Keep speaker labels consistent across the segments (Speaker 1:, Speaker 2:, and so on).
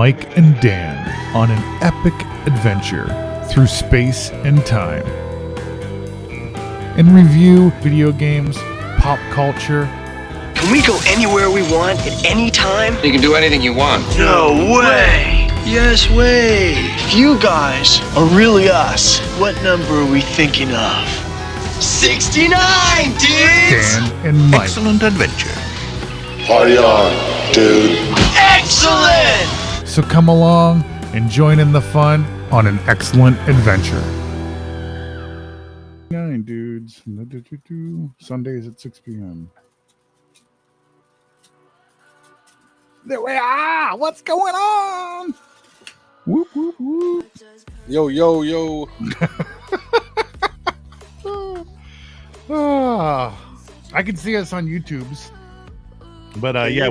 Speaker 1: Mike and Dan on an epic adventure through space and time. And review video games, pop culture.
Speaker 2: Can we go anywhere we want at any time?
Speaker 3: You can do anything you want.
Speaker 2: No way! Yes way! If you guys are really us, what number are we thinking of? 69, dudes!
Speaker 1: Dan and Mike.
Speaker 4: Excellent adventure.
Speaker 5: Party on, dude.
Speaker 2: Excellent!
Speaker 1: So come along and join in the fun on an excellent adventure. 9 dudes. Sundays at 6 p.m. There we are! What's going on? Whoop, whoop, whoop.
Speaker 6: Yo, yo, yo.
Speaker 1: I can see us on YouTube's. But yeah,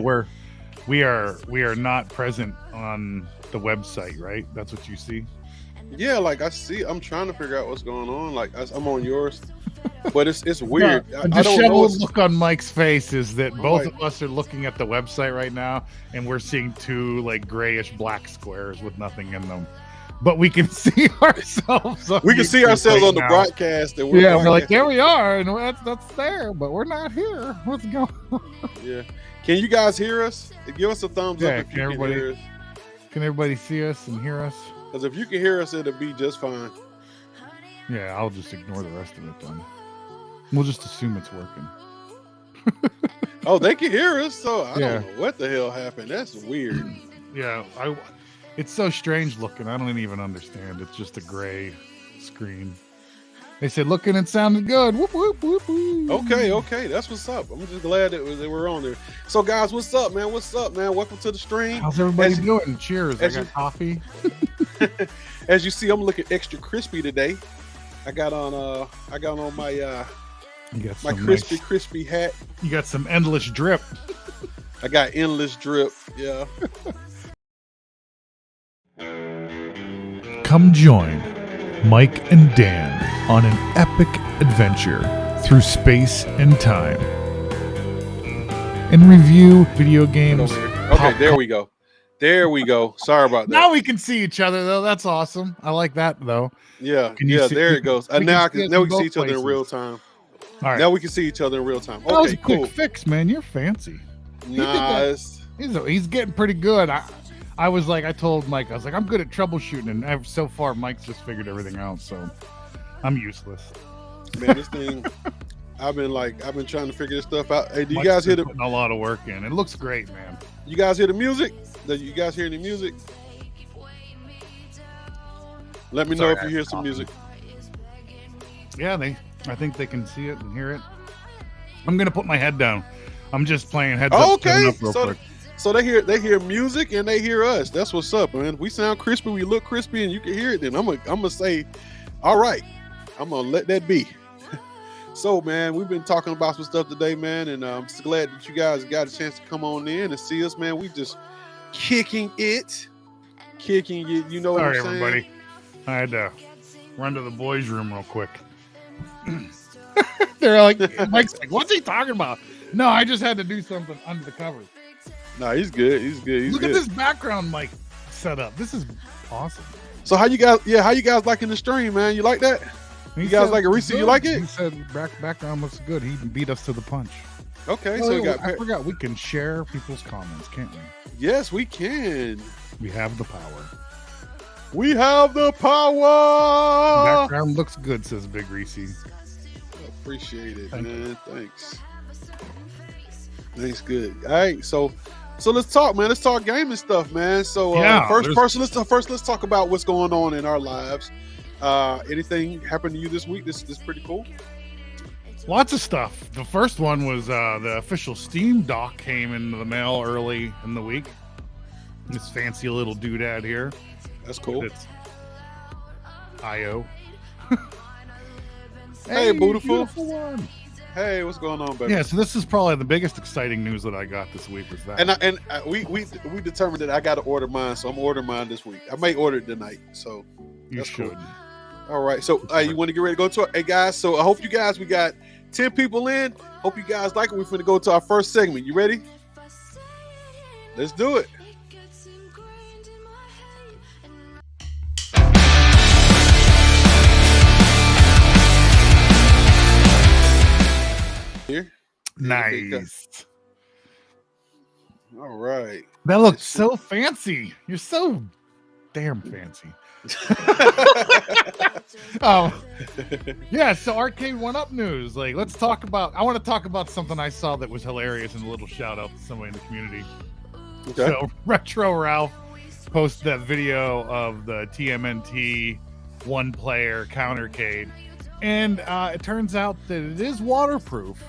Speaker 1: we are not present on the website, right? That's what you see.
Speaker 6: Yeah, like I'm trying to figure out what's going on. Like I'm on yours, but it's weird.
Speaker 1: The
Speaker 6: I don't know.
Speaker 1: disheveled look on Mike's face is that both of us are looking at the website right now, and we're seeing 2 like grayish black squares with nothing in them. But we can see ourselves.
Speaker 6: We can see ourselves on the broadcast. And
Speaker 1: we're like, there we are, and that's there, but we're not here. What's going on?
Speaker 6: Yeah. Can you guys hear us? Give us a thumbs up if you can hear us.
Speaker 1: Can everybody see us and hear us?
Speaker 6: Because if you can hear us, it'll be just fine.
Speaker 1: Yeah, I'll just ignore the rest of it then. We'll just assume it's working.
Speaker 6: Oh, they can hear us, so I don't know what the hell happened. That's weird.
Speaker 1: Yeah, it's so strange looking. I don't even understand. It's just a gray screen. They said looking and sounding good. Whoop, whoop, whoop, whoop.
Speaker 6: Okay. That's what's up. I'm just glad that we're on there. So, guys, what's up, man? Welcome to the stream.
Speaker 1: How's everybody doing? Cheers. I got coffee.
Speaker 6: As you see, I'm looking extra crispy today. I got on my my crispy hat.
Speaker 1: You got some endless drip.
Speaker 6: I got endless drip. Yeah.
Speaker 1: Come join Mike and Dan on an epic adventure through space and time. And review video games.
Speaker 6: Okay, there we go. There we go. Sorry about that.
Speaker 1: Now we can see each other though. That's awesome. I like that though.
Speaker 6: Yeah. There it goes. Now we can see each other in real time. All right. Now we can see each other in real time. Okay,
Speaker 1: that was a
Speaker 6: cool.
Speaker 1: Quick fix, man. You're fancy.
Speaker 6: Nice.
Speaker 1: He's getting pretty good. I was like, I told Mike, I was like, I'm good at troubleshooting, and so far Mike's just figured everything out, so I'm useless.
Speaker 6: Man, this thing, I've been trying to figure this stuff out. Hey, do you
Speaker 1: Mike's
Speaker 6: guys hear
Speaker 1: a lot of work in? It looks great, man.
Speaker 6: You guys hear the music? Do you guys hear any music? Let me know if you hear some music.
Speaker 1: Yeah, I think they can see it and hear it. I'm gonna put my head down. I'm just playing heads up.
Speaker 6: Okay, so they hear music and they hear us. That's what's up, man. We sound crispy, we look crispy, and you can hear it. Then I'm gonna say, all right, I'm gonna let that be. So, man, we've been talking about some stuff today, man, and I'm just glad that you guys got a chance to come on in and see us, man. We just kicking it. You know what I'm saying? Sorry, everybody.
Speaker 1: I had to run to the boys' room real quick. They're like, Mike's like, what's he talking about? No, I just had to do something under the covers.
Speaker 6: No, he's good.
Speaker 1: Look at this background Mike set up. This is awesome.
Speaker 6: So how you guys liking the stream, man? You like that? You guys like it, Reese? You like it?
Speaker 1: He said background looks good. He beat us to the punch.
Speaker 6: Okay,
Speaker 1: I forgot we can share people's comments, can't we?
Speaker 6: Yes, we can.
Speaker 1: We have the power.
Speaker 6: We have the power.
Speaker 1: Background looks good, says Big Reese.
Speaker 6: Appreciate it, man. Thanks. Good. All right, so let's talk, man. Let's talk gaming stuff, man. So first, let's talk about what's going on in our lives. Anything happened to you this week? This is pretty cool.
Speaker 1: Lots of stuff. The first one was the official Steam dock came into the mail early in the week. This fancy little doodad here.
Speaker 6: That's cool.
Speaker 1: It's IO.
Speaker 6: Hey, beautiful one. Hey, what's going on, baby?
Speaker 1: Yeah, so this is probably the biggest exciting news that I got this week was that.
Speaker 6: And we determined that I got to order mine, so I'm ordering mine this week. I may order it tonight, so
Speaker 1: you should.
Speaker 6: Cool. All right, so you want to get ready to go to it? Hey, guys, so I hope you guys, we got 10 people in. Hope you guys like it. We're going to go to our first segment. You ready? Let's do it.
Speaker 1: Nice.
Speaker 6: All right.
Speaker 1: That looks so fancy. You're so damn fancy. Oh, yeah. So Arcade 1-Up news. Like, let's talk about. I want to talk about something I saw that was hilarious, and a little shout out to somebody in the community.
Speaker 6: Okay.
Speaker 1: So Retro Ralph posted that video of the TMNT one-player countercade, and it turns out that it is waterproof,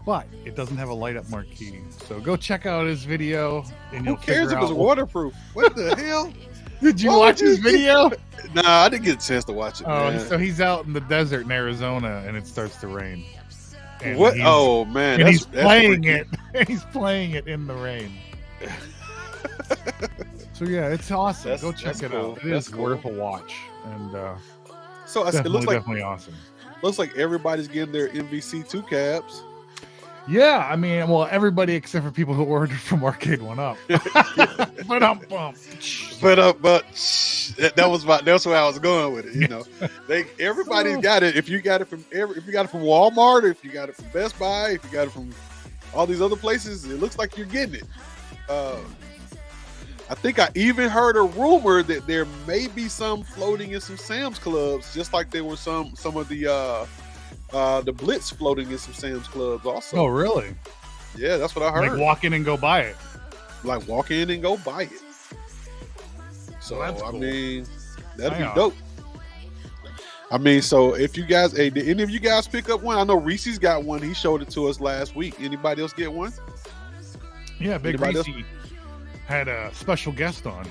Speaker 1: but it doesn't have a light-up marquee. So go check out his video, and
Speaker 6: Who cares if it's waterproof? What the hell?
Speaker 1: Did you watch his video?
Speaker 6: Nah, I didn't get a chance to watch it.
Speaker 1: Oh,
Speaker 6: man.
Speaker 1: so he's out in the desert in Arizona, and it starts to rain. And
Speaker 6: What? Oh man,
Speaker 1: and he's
Speaker 6: that's
Speaker 1: playing
Speaker 6: freaky.
Speaker 1: it. He's playing it in the rain. So yeah, it's awesome. Go check
Speaker 6: that's
Speaker 1: it
Speaker 6: cool.
Speaker 1: out. It
Speaker 6: That's
Speaker 1: is
Speaker 6: cool.
Speaker 1: worth a watch, and
Speaker 6: So it
Speaker 1: definitely,
Speaker 6: looks like
Speaker 1: definitely awesome.
Speaker 6: everybody's getting their MVC2 caps.
Speaker 1: Yeah, I mean, well, everybody except for people who ordered from Arcade 1-Up.
Speaker 6: But that's where I was going with it. You know, everybody's got it. If you got it from Walmart, if you got it from Best Buy, if you got it from all these other places, it looks like you're getting it. I think I even heard a rumor that there may be some floating in some Sam's Clubs, just like there were some of the Blitz floating in some Sam's Clubs also.
Speaker 1: Oh, really?
Speaker 6: Yeah, that's what I heard.
Speaker 1: Like walk in and go buy it.
Speaker 6: Like walk in and go buy it. So
Speaker 1: Well, that's
Speaker 6: I
Speaker 1: cool.
Speaker 6: mean, that'd be
Speaker 1: Hang on.
Speaker 6: dope. I mean, so if you guys, did any of you guys pick up one? I know Reese's got one. He showed it to us last week. Anybody else get one?
Speaker 1: Yeah, Big
Speaker 6: Anybody
Speaker 1: Reese had a special guest on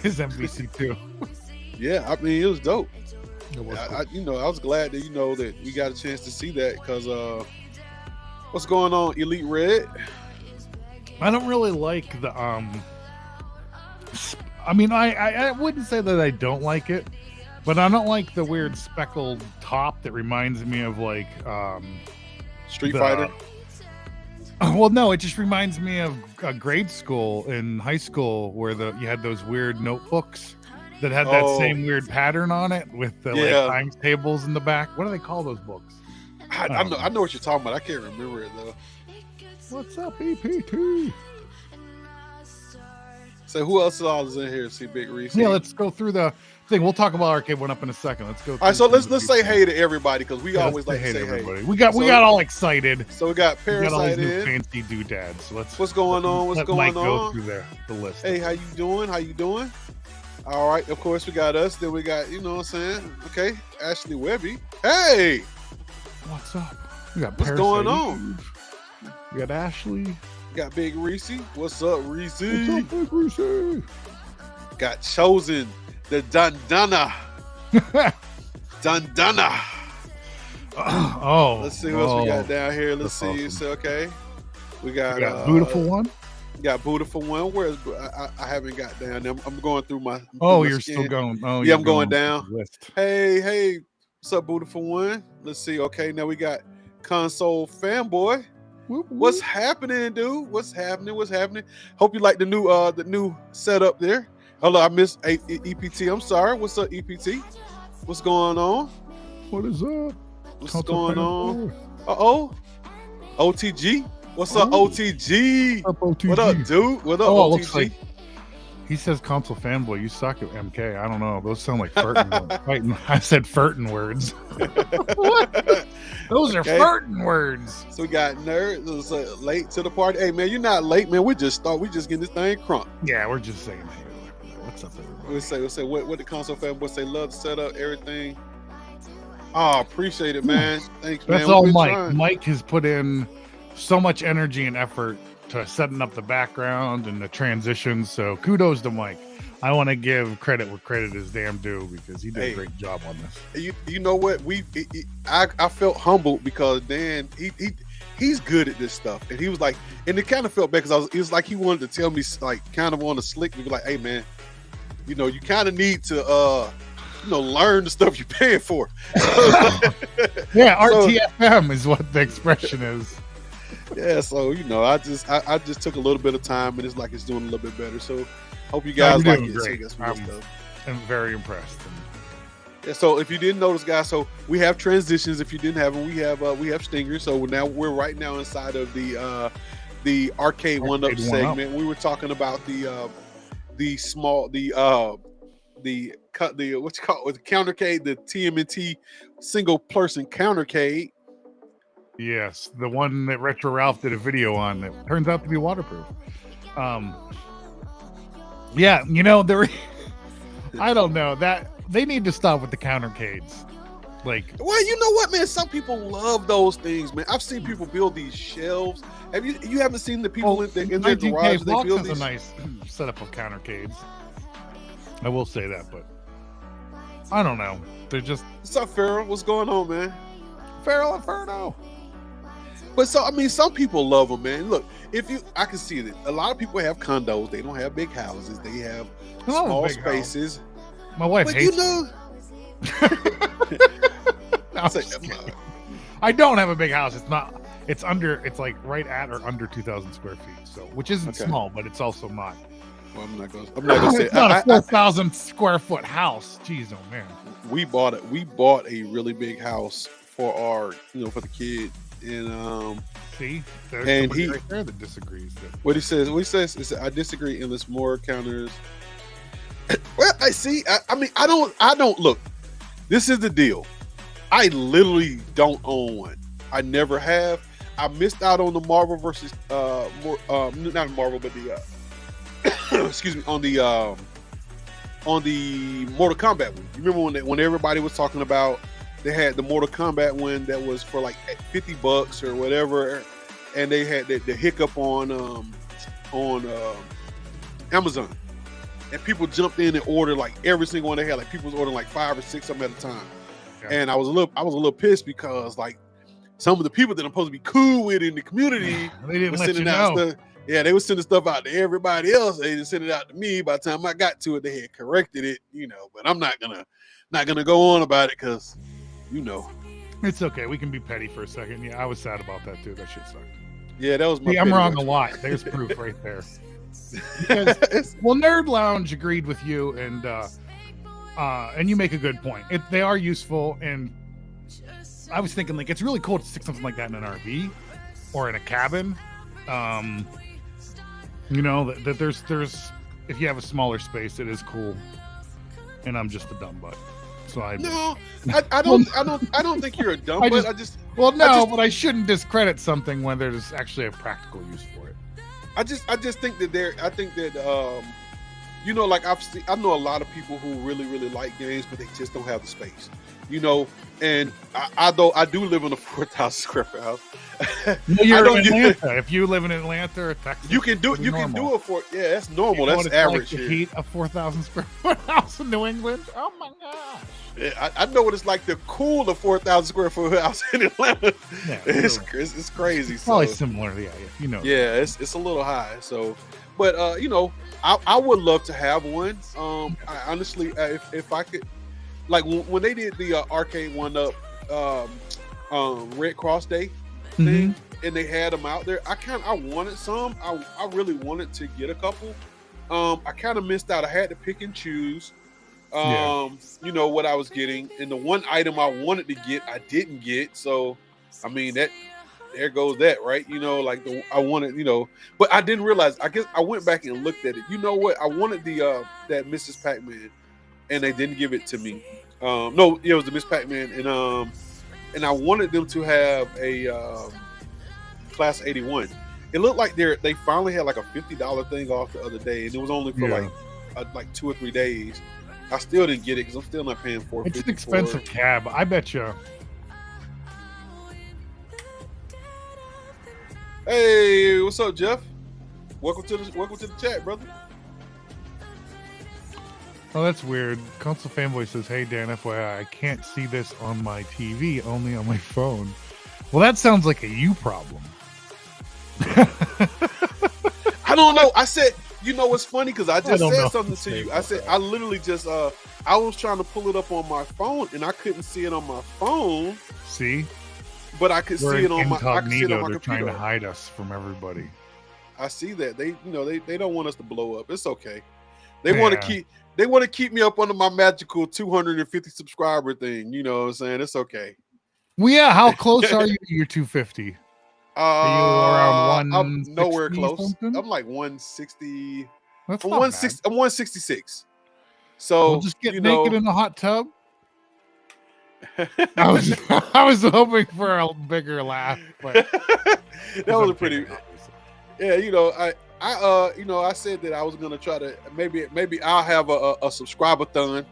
Speaker 1: his MVC too.
Speaker 6: Yeah, I mean, it was dope.
Speaker 1: It was
Speaker 6: I was glad that that we got a chance to see that because what's going on, Elite Red?
Speaker 1: I don't really like the I mean, I wouldn't say that I don't like it, but I don't like the weird speckled top that reminds me of like
Speaker 6: Street Fighter.
Speaker 1: Well, no, it just reminds me of grade school in high school where you had those weird notebooks that had that same weird pattern on it with the like times tables in the back. What do they call those books?
Speaker 6: I know what you're talking about. I can't remember it though.
Speaker 1: What's up, EPT?
Speaker 6: So who else is in here? See Big Reese.
Speaker 1: Yeah, let's go through the thing. We'll talk about Arcade 1-Up in a second. Let's go.
Speaker 6: All right, so let's say hey to everybody because we always like to say
Speaker 1: everybody.
Speaker 6: hey.
Speaker 1: We got all excited.
Speaker 6: So we got
Speaker 1: We got all these
Speaker 6: Parasite
Speaker 1: new
Speaker 6: in.
Speaker 1: fancy doodads. So
Speaker 6: What's going on? What's
Speaker 1: let
Speaker 6: going
Speaker 1: Mike go
Speaker 6: on?
Speaker 1: through the list.
Speaker 6: Hey, how you doing? How you doing? All right, of course we got us. Then we got, you know what I'm saying? Okay, Ashley Webby. Hey,
Speaker 1: What's up? We got
Speaker 6: what's
Speaker 1: Parasite
Speaker 6: going on?
Speaker 1: We got Ashley.
Speaker 6: We got Big Reese. What's up, Reese?
Speaker 1: What's up, Big Reese?
Speaker 6: Got Chosen, the Dundana. Dundana.
Speaker 1: Oh,
Speaker 6: Let's see what else we got down here. Let's
Speaker 1: That's
Speaker 6: see.
Speaker 1: awesome.
Speaker 6: So, okay. We got,
Speaker 1: Beautiful One.
Speaker 6: Got Beautiful One. Where's I haven't got down there. I'm going through my.
Speaker 1: Oh,
Speaker 6: my
Speaker 1: you're
Speaker 6: skin.
Speaker 1: still going. Oh,
Speaker 6: Yeah,
Speaker 1: you're
Speaker 6: I'm going
Speaker 1: through
Speaker 6: down.
Speaker 1: the list.
Speaker 6: Hey, what's up, Beautiful One? Let's see. Okay, now we got Console Fanboy.
Speaker 1: Whoop,
Speaker 6: What's
Speaker 1: whoop.
Speaker 6: happening, dude? What's happening? Hope you like the new setup there. Hello, I missed EPT. I'm sorry. What's up, EPT? What's going on?
Speaker 1: What is up?
Speaker 6: What's
Speaker 1: Console
Speaker 6: going on?
Speaker 1: Fanboy.
Speaker 6: OTG. What's up,
Speaker 1: Oh.
Speaker 6: OTG?
Speaker 1: What's up, OTG?
Speaker 6: What up, dude? What up,
Speaker 1: Oh, it
Speaker 6: OTG?
Speaker 1: looks like he says console fanboy. You suck at MK. I don't know. Those sound like Furton. I said Furton words. What? Those are
Speaker 6: Okay.
Speaker 1: Furton words.
Speaker 6: So we got nerd. It was, late to the party. Hey man, you're not late, man. We just getting this thing crunk.
Speaker 1: Yeah, we're just saying. Hey, what's up, everybody?
Speaker 6: We'll say what the console fanboy say. Love the setup, everything. Oh, appreciate it, man. Thanks, man.
Speaker 1: That's all
Speaker 6: We've been
Speaker 1: Mike.
Speaker 6: trying.
Speaker 1: Mike has put in so much energy and effort to setting up the background and the transitions. So kudos to Mike. I want to give credit where credit is damn due because he did
Speaker 6: Hey.
Speaker 1: a great job on this.
Speaker 6: You know what? I felt humbled because Dan he's good at this stuff, and he was like, and it kind of felt bad because it was like he wanted to tell me like kind of on a slick, be like, hey man, you kind of need to learn the stuff you're paying for.
Speaker 1: Yeah,
Speaker 6: So-
Speaker 1: RTFM is what the expression is.
Speaker 6: Yeah, so I just took a little bit of time, and it's like it's doing a little bit better. So hope you guys
Speaker 1: you're
Speaker 6: like
Speaker 1: doing
Speaker 6: it. So
Speaker 1: great.
Speaker 6: that's some good stuff.
Speaker 1: I'm very impressed.
Speaker 6: So if you didn't notice, guys, so we have transitions. If you didn't have them, we have stingers. So we're right now inside of the arcade one up segment. We were talking about the what's called with the countercade, the TMNT single person countercade.
Speaker 1: Yes, the one that Retro Ralph did a video on that turns out to be waterproof. Yeah, you know, I don't know, that they need to stop with the countercades. Like,
Speaker 6: well, you know what, man? Some people love those things, man. I've seen people build these shelves. You haven't seen the people in their garage? They build these.
Speaker 1: A nice setup of countercades. I will say that, but I don't know. They're just.
Speaker 6: What's up, Farrell? What's going on, man?
Speaker 1: Farrell Inferno.
Speaker 6: But so, I mean, some people love them, man. Look, I can see that a lot of people have condos. They don't have big houses. They have small spaces.
Speaker 1: House. My wife
Speaker 6: but
Speaker 1: hates.
Speaker 6: You know.
Speaker 1: I don't have a big house. It's not. It's under. It's like right at or under 2,000 square feet. So, which isn't small, but it's also not.
Speaker 6: Well, I'm not gonna say
Speaker 1: it's not a 4,000 square foot house. Jeez, oh man.
Speaker 6: We bought a really big house for our, for the kid, and
Speaker 1: see, there's
Speaker 6: and
Speaker 1: he right there that disagrees.
Speaker 6: What he says is, I disagree. Unless more counters. Well, I see. I mean, I don't look. This is the deal. I literally don't own one. I never have. I missed out on the Marvel versus not Marvel, but the excuse me, on the Mortal Kombat one. You remember when everybody was talking about they had the Mortal Kombat one that was for like $50 or whatever, and they had the hiccup on Amazon, and people jumped in and ordered like every single one they had. Like people was ordering like 5 or 6 of them at a time. Yeah. And I was a little pissed because like some of the people that I'm supposed to be cool with in the community
Speaker 1: they didn't
Speaker 6: were
Speaker 1: let
Speaker 6: sending
Speaker 1: you
Speaker 6: out
Speaker 1: know.
Speaker 6: stuff. Yeah, they were sending stuff out to everybody else. They didn't send it out to me. By the time I got to it, they had corrected it, but I'm not gonna go on about it because,
Speaker 1: it's okay. We can be petty for a second. Yeah, I was sad about that too. That shit sucked.
Speaker 6: Yeah, that was my.
Speaker 1: I'm wrong a lot. There's proof right there. Because, well, Nerd Lounge agreed with you, and you make a good point. They are useful, and I was thinking like it's really cool to stick something like that in an RV or in a cabin. That there's if you have a smaller space, it is cool. And I'm just a dumb butt. So I don't think you're a dumb butt. But I shouldn't discredit something when there's actually a practical use for it.
Speaker 6: I just think that like I know a lot of people who really, really like games, but they just don't have the space, and I do live in a 4,000 square foot house.
Speaker 1: You're in Atlanta. If you live in Atlanta or Texas,
Speaker 6: you can do it for, that's normal. That's average.
Speaker 1: Like to heat a 4,000 square foot house in New England. Oh my gosh.
Speaker 6: Yeah, I know what it's like to cool a 4,000 square foot house in Atlanta. Yeah, it's crazy.
Speaker 1: Probably similar, yeah.
Speaker 6: Yeah, it's a little high. So, but I would love to have one. I honestly, if I could, like when they did the arcade one up, Red Cross Day thing, and they had them out there. I wanted some. I really wanted to get a couple. I kind of missed out. I had to pick and choose. What I was getting, and the one item I wanted to get, I didn't get. So, I mean there goes that, right? I wanted, but I didn't realize. I guess I went back and looked at it. You know what? I wanted the that Mrs. Pac-Man, and they didn't give it to me. No, it was the Miss Pac-Man, and I wanted them to have a Class 81. It looked like they finally had like a $50 thing off the other day, and it was only for like 2 or 3 days. I still didn't get it because I'm still not paying $450.
Speaker 1: It's an expensive cab. I bet you.
Speaker 6: Hey, what's up, Jeff? Welcome to the chat, brother.
Speaker 1: Oh, that's weird. Console Fanboy says, "Hey Dan, FYI, I can't see this on my TV, only on my phone." Well, that sounds like a you problem.
Speaker 6: I don't know. I said, what's funny? Because I just said something to you. I said, I literally just, I was trying to pull it up on my phone, and I couldn't see it on my phone.
Speaker 1: See?
Speaker 6: But I could see it on my
Speaker 1: computer. They're trying to hide us from everybody.
Speaker 6: I see that. They don't want us to blow up. It's okay. They want to
Speaker 1: Yeah.
Speaker 6: keep. They want to keep me up under my magical 250 subscriber thing. You know what I'm saying? It's okay.
Speaker 1: Well, yeah. How close are you to your 250? Are you around
Speaker 6: I'm nowhere
Speaker 1: 160
Speaker 6: close.
Speaker 1: something?
Speaker 6: I'm like 160.
Speaker 1: That's
Speaker 6: I'm
Speaker 1: not
Speaker 6: 160.
Speaker 1: bad.
Speaker 6: I'm 166. So
Speaker 1: We'll just get
Speaker 6: you
Speaker 1: naked
Speaker 6: know,
Speaker 1: in a hot tub. I was I was hoping for a bigger laugh, but
Speaker 6: that was
Speaker 1: I'm
Speaker 6: a pretty.
Speaker 1: kidding, obviously.
Speaker 6: Yeah, I said that I was gonna try to maybe I'll have a subscriber thon.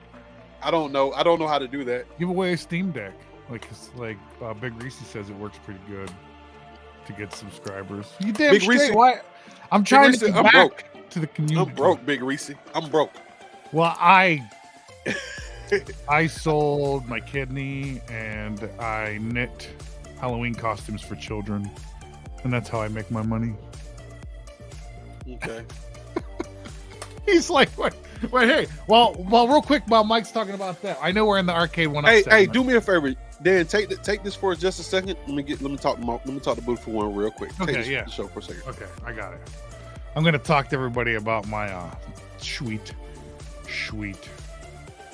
Speaker 6: I don't know how to do that.
Speaker 1: Give away a Steam Deck. Like Big Reese says, it works pretty good to get subscribers. You damn
Speaker 6: Big
Speaker 1: straight.
Speaker 6: Reese-
Speaker 1: Why? I'm trying to
Speaker 6: Reese,
Speaker 1: get
Speaker 6: I'm
Speaker 1: back
Speaker 6: broke.
Speaker 1: to the community.
Speaker 6: I'm broke, Big Reese. I'm broke.
Speaker 1: Well, I sold my kidney and I knit Halloween costumes for children, and that's how I make my money.
Speaker 6: Okay.
Speaker 1: He's like, wait, hey, well, real quick, while Mike's talking about that, I know we're in the arcade one.
Speaker 6: Hey, do me a favor, Dan. Take this for just a second. Let me talk to Booth for one real quick.
Speaker 1: Okay,
Speaker 6: Take
Speaker 1: yeah.
Speaker 6: the show for a second.
Speaker 1: Okay, I got it. I'm gonna talk to everybody about my sweet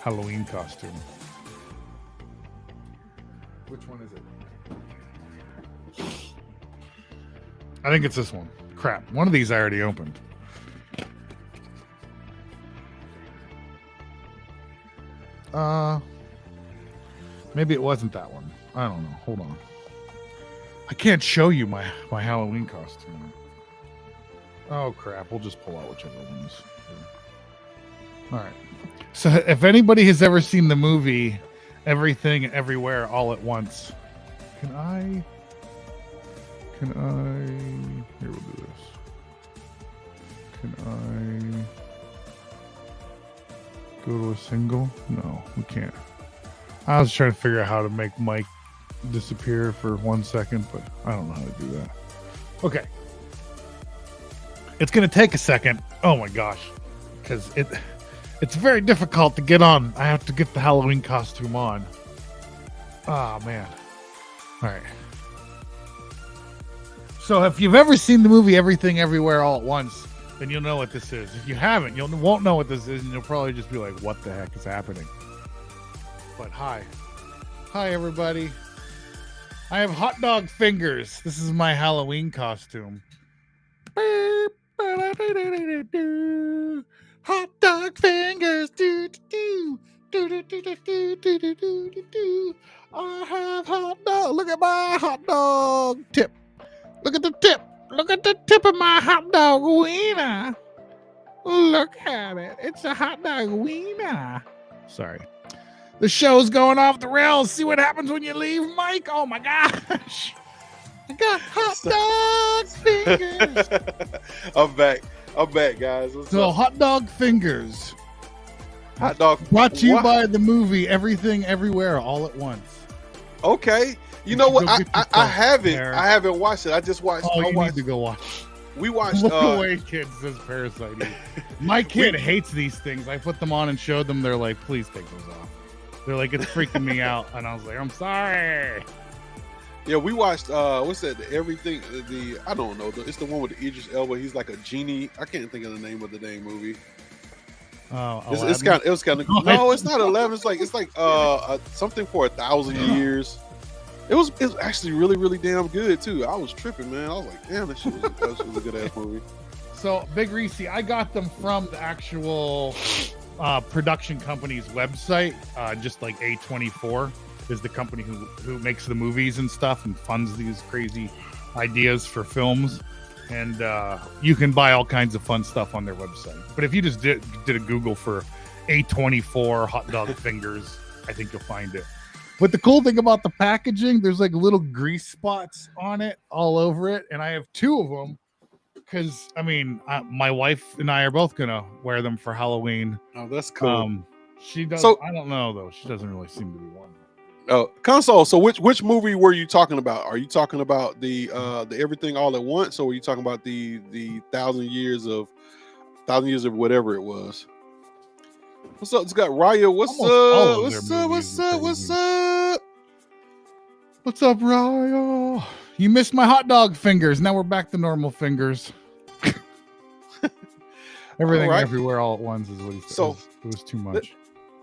Speaker 1: Halloween costume. Which one is it? I think it's this one. Crap. One of these I already opened. Maybe it wasn't that one. I don't know. Hold on. I can't show you my Halloween costume. Oh crap. We'll just pull out whichever one is. All right. So if anybody has ever seen the movie Everything Everywhere All at Once, can I here, we'll do this. Can I go to a single? No, we can't. I was trying to figure out how to make Mike disappear for 1 second, but I don't know how to do that. Okay. It's going to take a second. Oh my gosh. Because it's very difficult to get on. I have to get the Halloween costume on. Oh, man. All right. So if you've ever seen the movie Everything Everywhere All at Once, then you'll know what this is. If you haven't, you won't know what this is, and you'll probably just be like, what the heck is happening? But hi. Hi, everybody. I have hot dog fingers. This is my Halloween costume. Hot dog fingers. Do, do, do, do, do, do, do, do, do, do, do, do. I have hot dog. Look at my hot dog tip. Look at the tip. Look at the tip of my hot dog wiener. Look at it. It's a hot dog wiener. Sorry. The show's going off the rails. See what happens when you leave, Mike? Oh my gosh. I got hot dog fingers.
Speaker 6: I'm back, guys. What's
Speaker 1: So
Speaker 6: up?
Speaker 1: hot dog fingers.
Speaker 6: Hot dog.
Speaker 1: Brought to you
Speaker 6: What?
Speaker 1: by the movie Everything Everywhere All at Once.
Speaker 6: Okay. You know what?
Speaker 1: Go get yourself
Speaker 6: I haven't.
Speaker 1: there.
Speaker 6: I haven't watched it. I just watched.
Speaker 1: Oh,
Speaker 6: I
Speaker 1: you
Speaker 6: watched.
Speaker 1: need to go watch.
Speaker 6: We watched.
Speaker 1: Look away, kids, says Parasite. My kid hates these things. I put them on and showed them. They're like, please take those off. They're like, it's freaking me out. And I was like, I'm sorry.
Speaker 6: Yeah, we watched. What's that? Everything. I don't know. It's the one with the Idris Elba. He's like a genie. I can't think of the name of the dang movie.
Speaker 1: Oh,
Speaker 6: It's kind of. It was kind of. No, it's not 11. It's like something for 1,000 years. It was actually really damn good too. I was tripping, man. I was like, damn, that shit was a good ass movie.
Speaker 1: So Big Reese, I got them from the actual production company's website. Just like A24 is the company who makes the movies and stuff and funds these crazy ideas for films. And you can buy all kinds of fun stuff on their website. But if you just did a Google for A24 hot dog fingers, I think you'll find it. But the cool thing about the packaging, there's like little grease spots on it all over it. And I have 2 of them because, I mean, my wife and I are both going to wear them for Halloween.
Speaker 6: Oh, that's cool.
Speaker 1: She does.
Speaker 6: So-
Speaker 1: I don't know, though. She doesn't really seem to be one.
Speaker 6: Oh, console. So which movie were you talking about? Are you talking about the Everything All at Once, or were you talking about the 1,000 years of whatever it was? What's up? It's got Raya. What's
Speaker 1: Almost all
Speaker 6: up?
Speaker 1: of
Speaker 6: What's
Speaker 1: their
Speaker 6: up?
Speaker 1: movies
Speaker 6: What's
Speaker 1: are
Speaker 6: up? What's
Speaker 1: crazy.
Speaker 6: up?
Speaker 1: What's up, Raya? You missed my hot dog fingers. Now we're back to normal fingers. Everything
Speaker 6: All right.
Speaker 1: everywhere all at once is what he said.
Speaker 6: So-
Speaker 1: it was too much.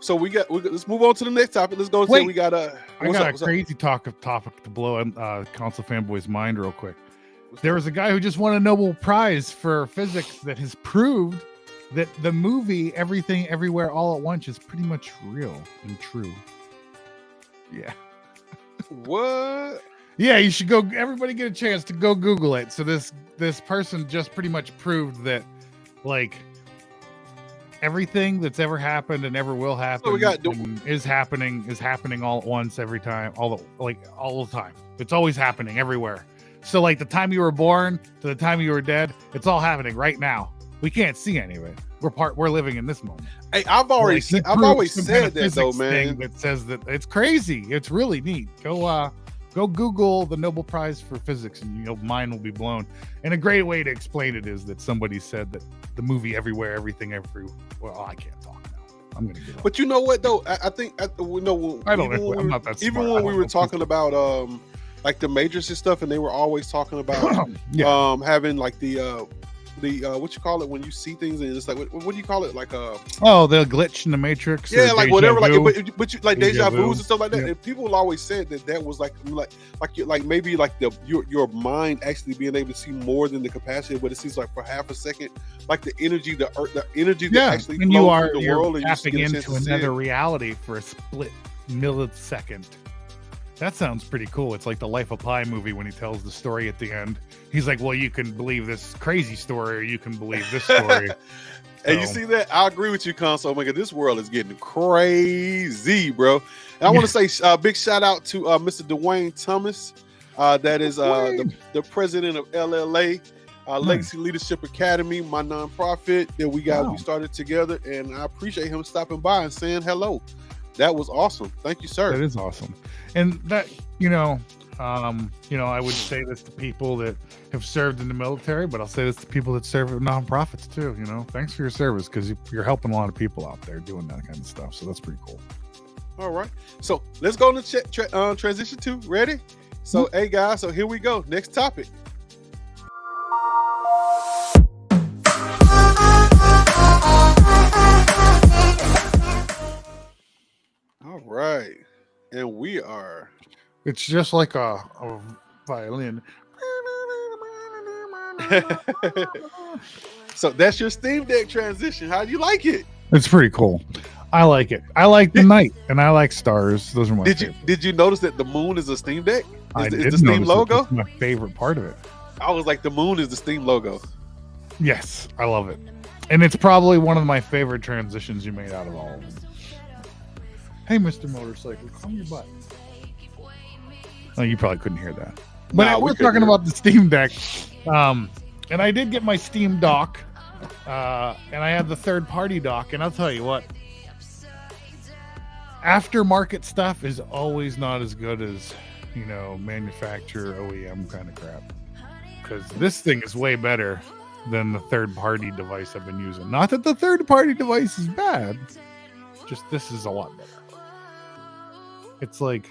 Speaker 6: So let's move on to the next topic. Let's go.
Speaker 1: Wait.
Speaker 6: We got
Speaker 1: I got a crazy topic to blow console fanboy's mind real quick. There was a guy who just won a Nobel Prize for physics that has proved that the movie Everything Everywhere All at Once is pretty much real and true. Yeah.
Speaker 6: What?
Speaker 1: Yeah, you should go. Everybody get a chance to go Google it. So this person just pretty much proved that, like, everything that's ever happened and ever will happen
Speaker 6: So we got
Speaker 1: is happening all at once every time, all the time. It's always happening everywhere. So like the time you were born to the time you were dead, it's all happening right now. We can't see any of it. We're living in this moment.
Speaker 6: Hey, I've always said that though, man.
Speaker 1: That says that it's crazy. It's really neat. Go Google the Nobel Prize for Physics, and your mind will be blown. And a great way to explain it is that somebody said that the movie Everywhere, Everything, Everywhere. Well, I can't talk now. I'm gonna get.
Speaker 6: But you know what though? I think I'm not that smart. Even when we were talking about like the Matrix and stuff, and they were always talking about having like the what you call it when you see things and it's like what do you call it, like
Speaker 1: the glitch in the Matrix,
Speaker 6: like whatever, like but you, like deja vus and stuff like that.
Speaker 1: Yeah.
Speaker 6: And people always said that was like maybe like your mind actually being able to see more than the capacity, but it seems like for half a second, like the energy that actually
Speaker 1: and
Speaker 6: flows through the
Speaker 1: you're
Speaker 6: world, and
Speaker 1: tapping
Speaker 6: you get a chance
Speaker 1: into
Speaker 6: to see
Speaker 1: another
Speaker 6: it.
Speaker 1: reality for a split millisecond. That sounds pretty cool. It's like the Life of Pi movie when he tells the story at the end. He's like, well, you can believe this crazy story or you can believe this story.
Speaker 6: And you see that? I agree with you, Console. Oh my God, this world is getting crazy, bro. And I want to say big shout out to Mr. Dwayne Thomas. That is the president of LLA, Legacy Leadership Academy, my nonprofit that we started together. And I appreciate him stopping by and saying hello. That was awesome. Thank you, sir.
Speaker 1: That is awesome. And that, I would say this to people that have served in the military, but I'll say this to people that serve at nonprofits too. Thanks for your service, because you're helping a lot of people out there doing that kind of stuff. So that's pretty cool.
Speaker 6: All right. So let's go to transition 2. Ready? So, hey guys, so here we go. Next topic. All right. And we are.
Speaker 1: It's just like a violin.
Speaker 6: So that's your Steam Deck transition. How do you like it?
Speaker 1: It's pretty cool. I like it. I like the night and I like stars. Those are my favorite.
Speaker 6: Did you notice that the moon is a Steam Deck?
Speaker 1: Is the
Speaker 6: Steam logo?
Speaker 1: That's my favorite part of it.
Speaker 6: I was like, the moon is the Steam logo.
Speaker 1: Yes, I love it. And it's probably one of my favorite transitions you made out of all of them. Hey, Mr. Motorcycle, calm your butt. Oh, you probably couldn't hear that. But we're talking about the Steam Deck. And I did get my Steam dock. And I have the third-party dock. And I'll tell you what. Aftermarket stuff is always not as good as, manufacturer OEM kind of crap. Because this thing is way better than the third-party device I've been using. Not that the third-party device is bad. Just this is a lot better. It's like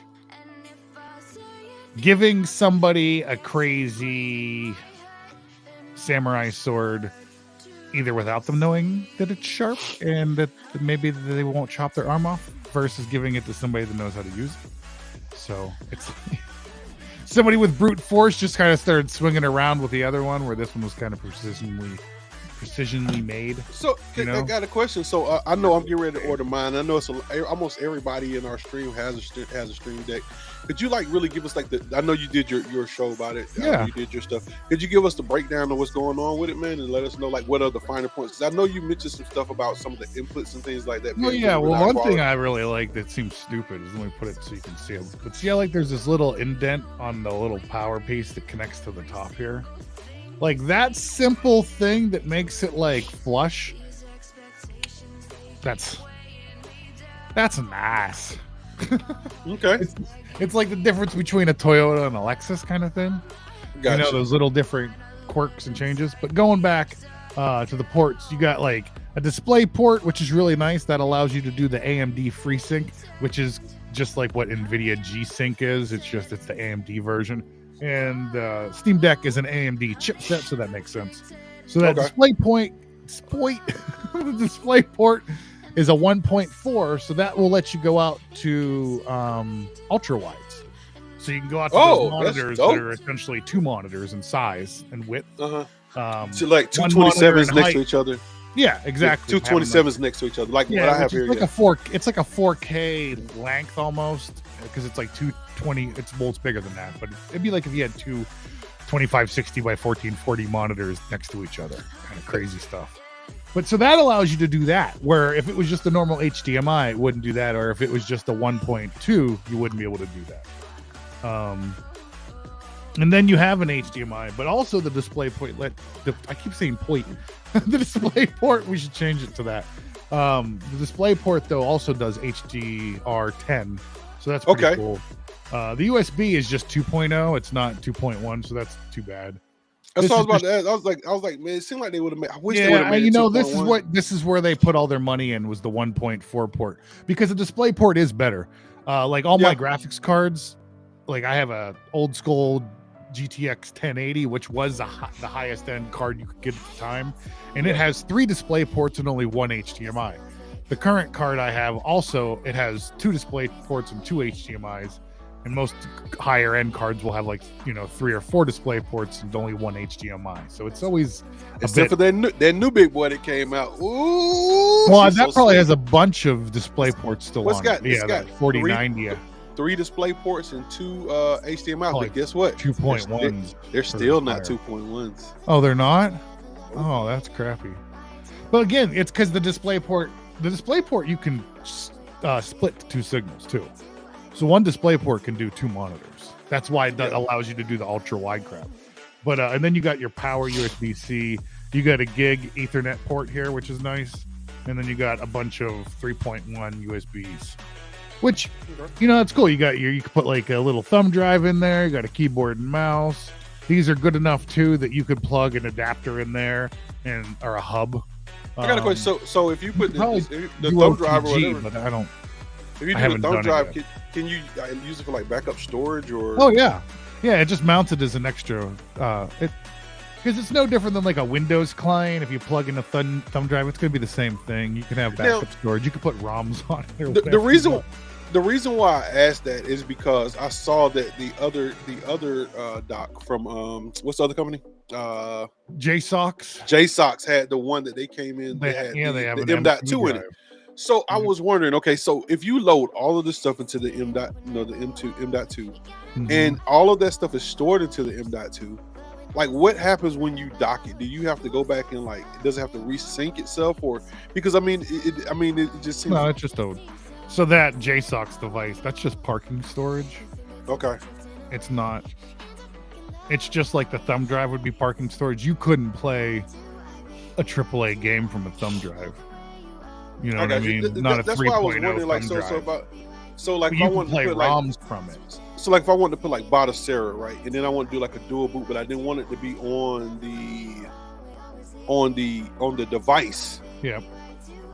Speaker 1: giving somebody a crazy samurai sword, either without them knowing that it's sharp and that maybe they won't chop their arm off, versus giving it to somebody that knows how to use it. So it's somebody with brute force just kind of started swinging around with the other one, where this one was kind of precisionally made.
Speaker 6: So I got a question. So I know I'm getting ready to order mine. I know it's almost everybody in our stream has a Stream Deck. Could you really give us I know you did your show about it.
Speaker 1: Yeah,
Speaker 6: you did your stuff. Could you give us the breakdown of what's going on with it, man, and let us know what are the finer points? Because I know you mentioned some stuff about some of the inputs and things like that.
Speaker 1: Oh yeah, well, one thing I really like that seems stupid is, let me put it so you can see it. But see how there's this little indent on the little power piece that connects to the top here. Like that simple thing that makes it flush. That's nice.
Speaker 6: Okay.
Speaker 1: It's like the difference between a Toyota and a Lexus kind of thing.
Speaker 6: Gotcha.
Speaker 1: Those little different quirks and changes. But going back to the ports, you got a display port, which is really nice. That allows you to do the AMD FreeSync, which is just like what NVIDIA G-Sync is. It's the AMD version. And Steam Deck is an AMD chipset, so that makes sense. So that display point. The display port is a 1.4, so that will let you go out to ultra wides. So you can go out to those monitors that are essentially 2 monitors in size and width.
Speaker 6: So like 2 27s next to each other.
Speaker 1: Yeah, exactly.
Speaker 6: 2 27s next to each other, like what I have here.
Speaker 1: Like it's like a 4K length almost, because it's like 220. It's bigger than that, but it'd be like if you had 2 2560 by 1440 monitors next to each other. Kind of crazy stuff. But so that allows you to do that, where if it was just a normal HDMI, it wouldn't do that, or if it was just a 1.2, you wouldn't be able to do that. And then you have an HDMI, but also the display port. I keep saying point. The display port, we should change it to that. The display port, though, also does HDR10, so that's pretty cool. The USB is just 2.0. It's not 2.1, so that's too bad.
Speaker 6: That's what I was about to ask. I was like, man, it seemed like they would have made. I wish they would have made.
Speaker 1: This is where they put all their money in, was the 1.4 port, because the display port is better. Like all my graphics cards, like I have a old school GTX 1080, which was the highest end card you could get at the time, and it has 3 display ports and only 1 HDMI. The current card I have also, it has 2 display ports and 2 HDMIs, and most higher end cards will have 3 or 4 display ports and only 1 HDMI. So it's always
Speaker 6: except for that new big boy that came out. Ooh,
Speaker 1: well, that probably has a bunch of display ports still on it. Yeah, that 4090.
Speaker 6: 3 display ports and 2 HDMI. But guess what?
Speaker 1: 2.1s.
Speaker 6: They're still not 2.1s.
Speaker 1: Oh, they're not? Oh, that's crappy. But again, it's because the display port you can split to 2 signals too. So one display port can do 2 monitors. That's why that allows you to do the ultra wide crap. But and then you got your power USB-C. You got a gig Ethernet port here, which is nice. And then you got a bunch of 3.1 USBs. Which, it's cool. You can put like a little thumb drive in there. You got a keyboard and mouse. These are good enough too that you could plug an adapter in there or a hub.
Speaker 6: I got a question. So if you put the thumb drive or whatever,
Speaker 1: but I don't.
Speaker 6: If you do the thumb drive, can you use it for like backup storage or?
Speaker 1: Oh yeah, it just mounts it as an extra. Because it's no different than like a Windows client. If you plug in a thumb drive, it's going to be the same thing. You can have backup storage. You can put ROMs on it.
Speaker 6: The reason why I asked that is because I saw that the other doc from what's the other company?
Speaker 1: JSOX.
Speaker 6: JSOX had the one that they came in. They have the M.2 in it. So I was wondering, okay, so if you load all of this stuff into the M.2, and all of that stuff is stored into the M.2, like what happens when you dock it? Do you have to go back and does it have to resync itself, or because it just seems
Speaker 1: it's just so that JSOX device, that's just parking storage.
Speaker 6: Okay.
Speaker 1: It's not. It's just like the thumb drive would be parking storage. You couldn't play a AAA game from a thumb drive. You know what I mean? Not a 3.0 thumb drive. If I want to play ROMs from it.
Speaker 6: So like if I wanted to put like Batocera, right, and then I want to do like a dual boot, but I didn't want it to be on the device.
Speaker 1: Yeah.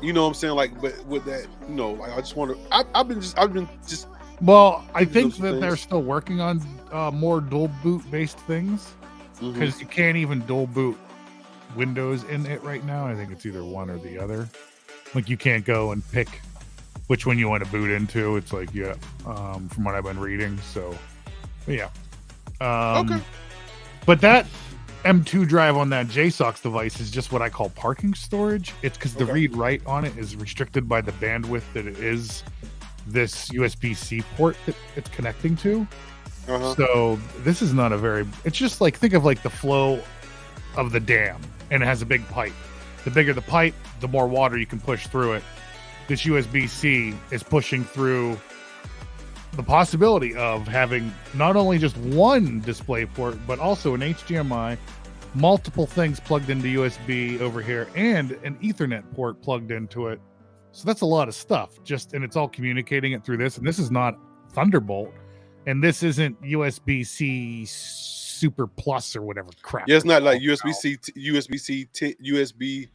Speaker 6: You know what I'm saying? Like, but with that, I just want to. I've been just.
Speaker 1: Well, I think that they're still working on more dual boot based things, because you can't even dual boot Windows in it right now. I think it's either one or the other. Like you can't go and pick which one you want to boot into. It's like, from what I've been reading. So, yeah. Okay. But that M.2 drive on that JSOX device is just what I call parking storage. It's because the read-write on it is restricted by the bandwidth that it is this USB-C port that it's connecting to. So this is not it's just like, think of like the flow of the dam, and it has a big pipe. The bigger the pipe, the more water you can push through it. This USB-C is pushing through the possibility of having not only just one display port, but also an HDMI, multiple things plugged into USB over here, and an Ethernet port plugged into it. So that's a lot of stuff. And it's all communicating it through this. And this is not Thunderbolt, and this isn't USB-C Super Plus or whatever crap.
Speaker 6: Yeah, it's not like USB-C, USB-C.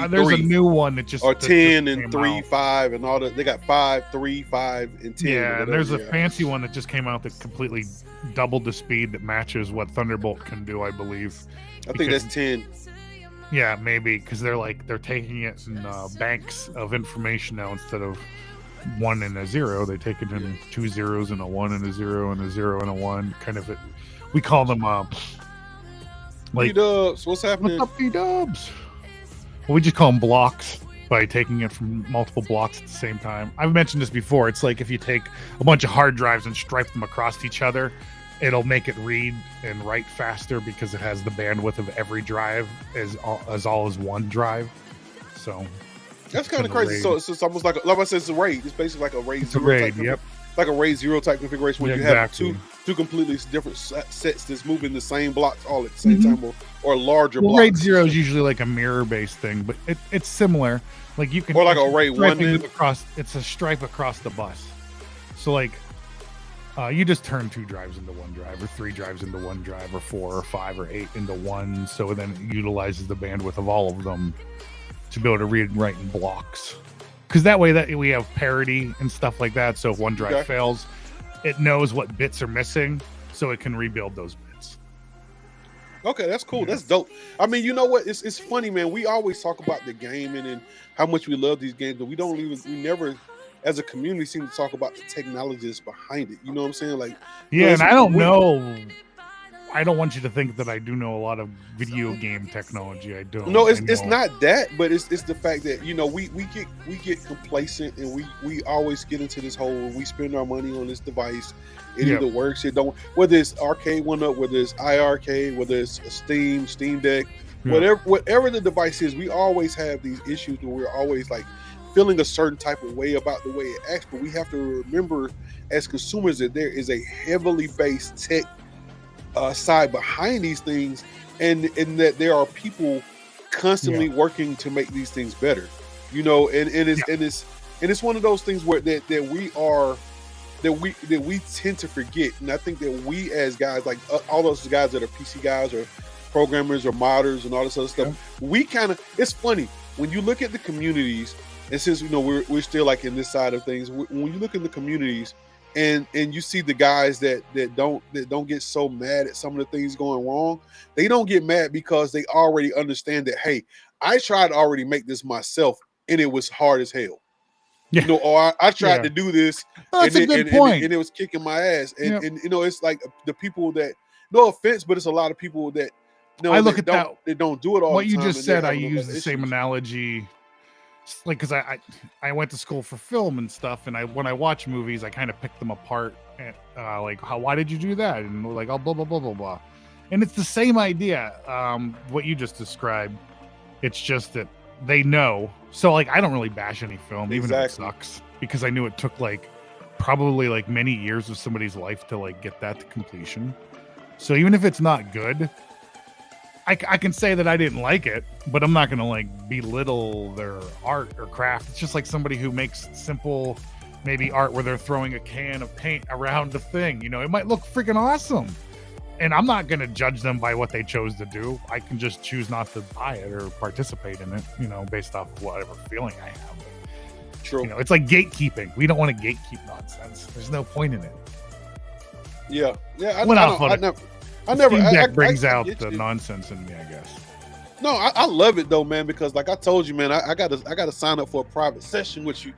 Speaker 1: There's a new one that just
Speaker 6: 10 and 3, 5, and all that. They got 5, 3, 5, and 10.
Speaker 1: Yeah, and there's a fancy one that just came out that completely doubled the speed that matches what Thunderbolt can do, I believe.
Speaker 6: I think that's 10.
Speaker 1: Yeah, maybe because they're taking it in banks of information now instead of 1 and a 0. They take it in 2 zeros and a 1 and a 0 and a 0 and a 1. Kind of it. We call them like
Speaker 6: P-dubs, what's happening?
Speaker 1: what's up, P-dubs? Well, we just call them blocks by taking it from multiple blocks at the same time. I've mentioned this before. It's like if you take a bunch of hard drives and stripe them across each other, it'll make it read and write faster because it has the bandwidth of every drive as all as one drive. So
Speaker 6: that's kind of crazy. So it's almost like I said, it's a RAID. It's basically like a RAID.
Speaker 1: It's a RAID, yep.
Speaker 6: Like a RAID 0 type configuration where
Speaker 1: Yeah,
Speaker 6: you
Speaker 1: exactly.
Speaker 6: have two completely different sets that's moving the same blocks all at the same time, or larger
Speaker 1: Well,
Speaker 6: blocks.
Speaker 1: RAID 0 is usually like a mirror-based thing, but it's similar. Like you can,
Speaker 6: Or like a RAID 1
Speaker 1: striping
Speaker 6: then?
Speaker 1: across. It's a stripe across the bus. So like, you just turn 2 drives into 1 drive, or 3 drives into 1 drive, or 4 or 5 or 8 into 1. So then it utilizes the bandwidth of all of them to be able to read and write in blocks. Because that way that we have parity and stuff like that. So if one drive fails, it knows what bits are missing, so it can rebuild those bits.
Speaker 6: Okay, that's cool. That's dope. I mean, you know what? It's funny, man. We always talk about the gaming and how much we love these games, but we never, as a community, seem to talk about the technologies behind it. You know what I'm saying? Like,
Speaker 1: yeah, and I don't know. I don't want you to think that I do know a lot of video game technology. I don't.
Speaker 6: No, it's not that, but it's the fact that we get complacent and we always get into this hole. We spend our money on this device. It either works, it don't. Whether it's Arcade 1-Up, whether it's iiRcade, whether it's a Steam Deck, whatever the device is, we always have these issues where we're always like feeling a certain type of way about the way it acts. But we have to remember as consumers that there is a heavily based tech side behind these things, and that there are people constantly working to make these things better. It's one of those things where that we tend to forget. And I think that we as guys, like all those guys that are PC guys or programmers or modders and all this other stuff, we kind of, it's funny when you look at the communities, and since we're still like in this side of things, when you look in the communities and you see the guys that don't get so mad at some of the things going wrong, they don't get mad because they already understand that, hey, I tried to already make this myself and it was hard as hell. Or I tried to do this,
Speaker 1: That's a good point.
Speaker 6: And it was kicking my ass. And it's like the people that, no offense, but it's a lot of people that
Speaker 1: I look at that.
Speaker 6: They don't do it all.
Speaker 1: What
Speaker 6: the time,
Speaker 1: you just said, I use the same analogy. Like, because I went to school for film and stuff, and when I watch movies, I kind of pick them apart. And, like, why did you do that? And we're like, oh, blah blah blah blah blah. And it's the same idea. What you just described. It's just that they know. So like, I don't really bash any film, even if it sucks, because I knew it took probably many years of somebody's life to get that to completion. So even if it's not good, I can say that I didn't like it, but I'm not going to belittle their art or craft. It's just like somebody who makes simple, maybe art where they're throwing a can of paint around the thing. It might look freaking awesome. And I'm not going to judge them by what they chose to do. I can just choose not to buy it or participate in it, based off of whatever feeling I have.
Speaker 6: True.
Speaker 1: It's like gatekeeping. We don't want to gatekeep nonsense. There's no point in it.
Speaker 6: Yeah.
Speaker 1: I never brings out the nonsense in me, I guess.
Speaker 6: No, I love it though, man, because like I told you, man, I gotta sign up for a private session with you.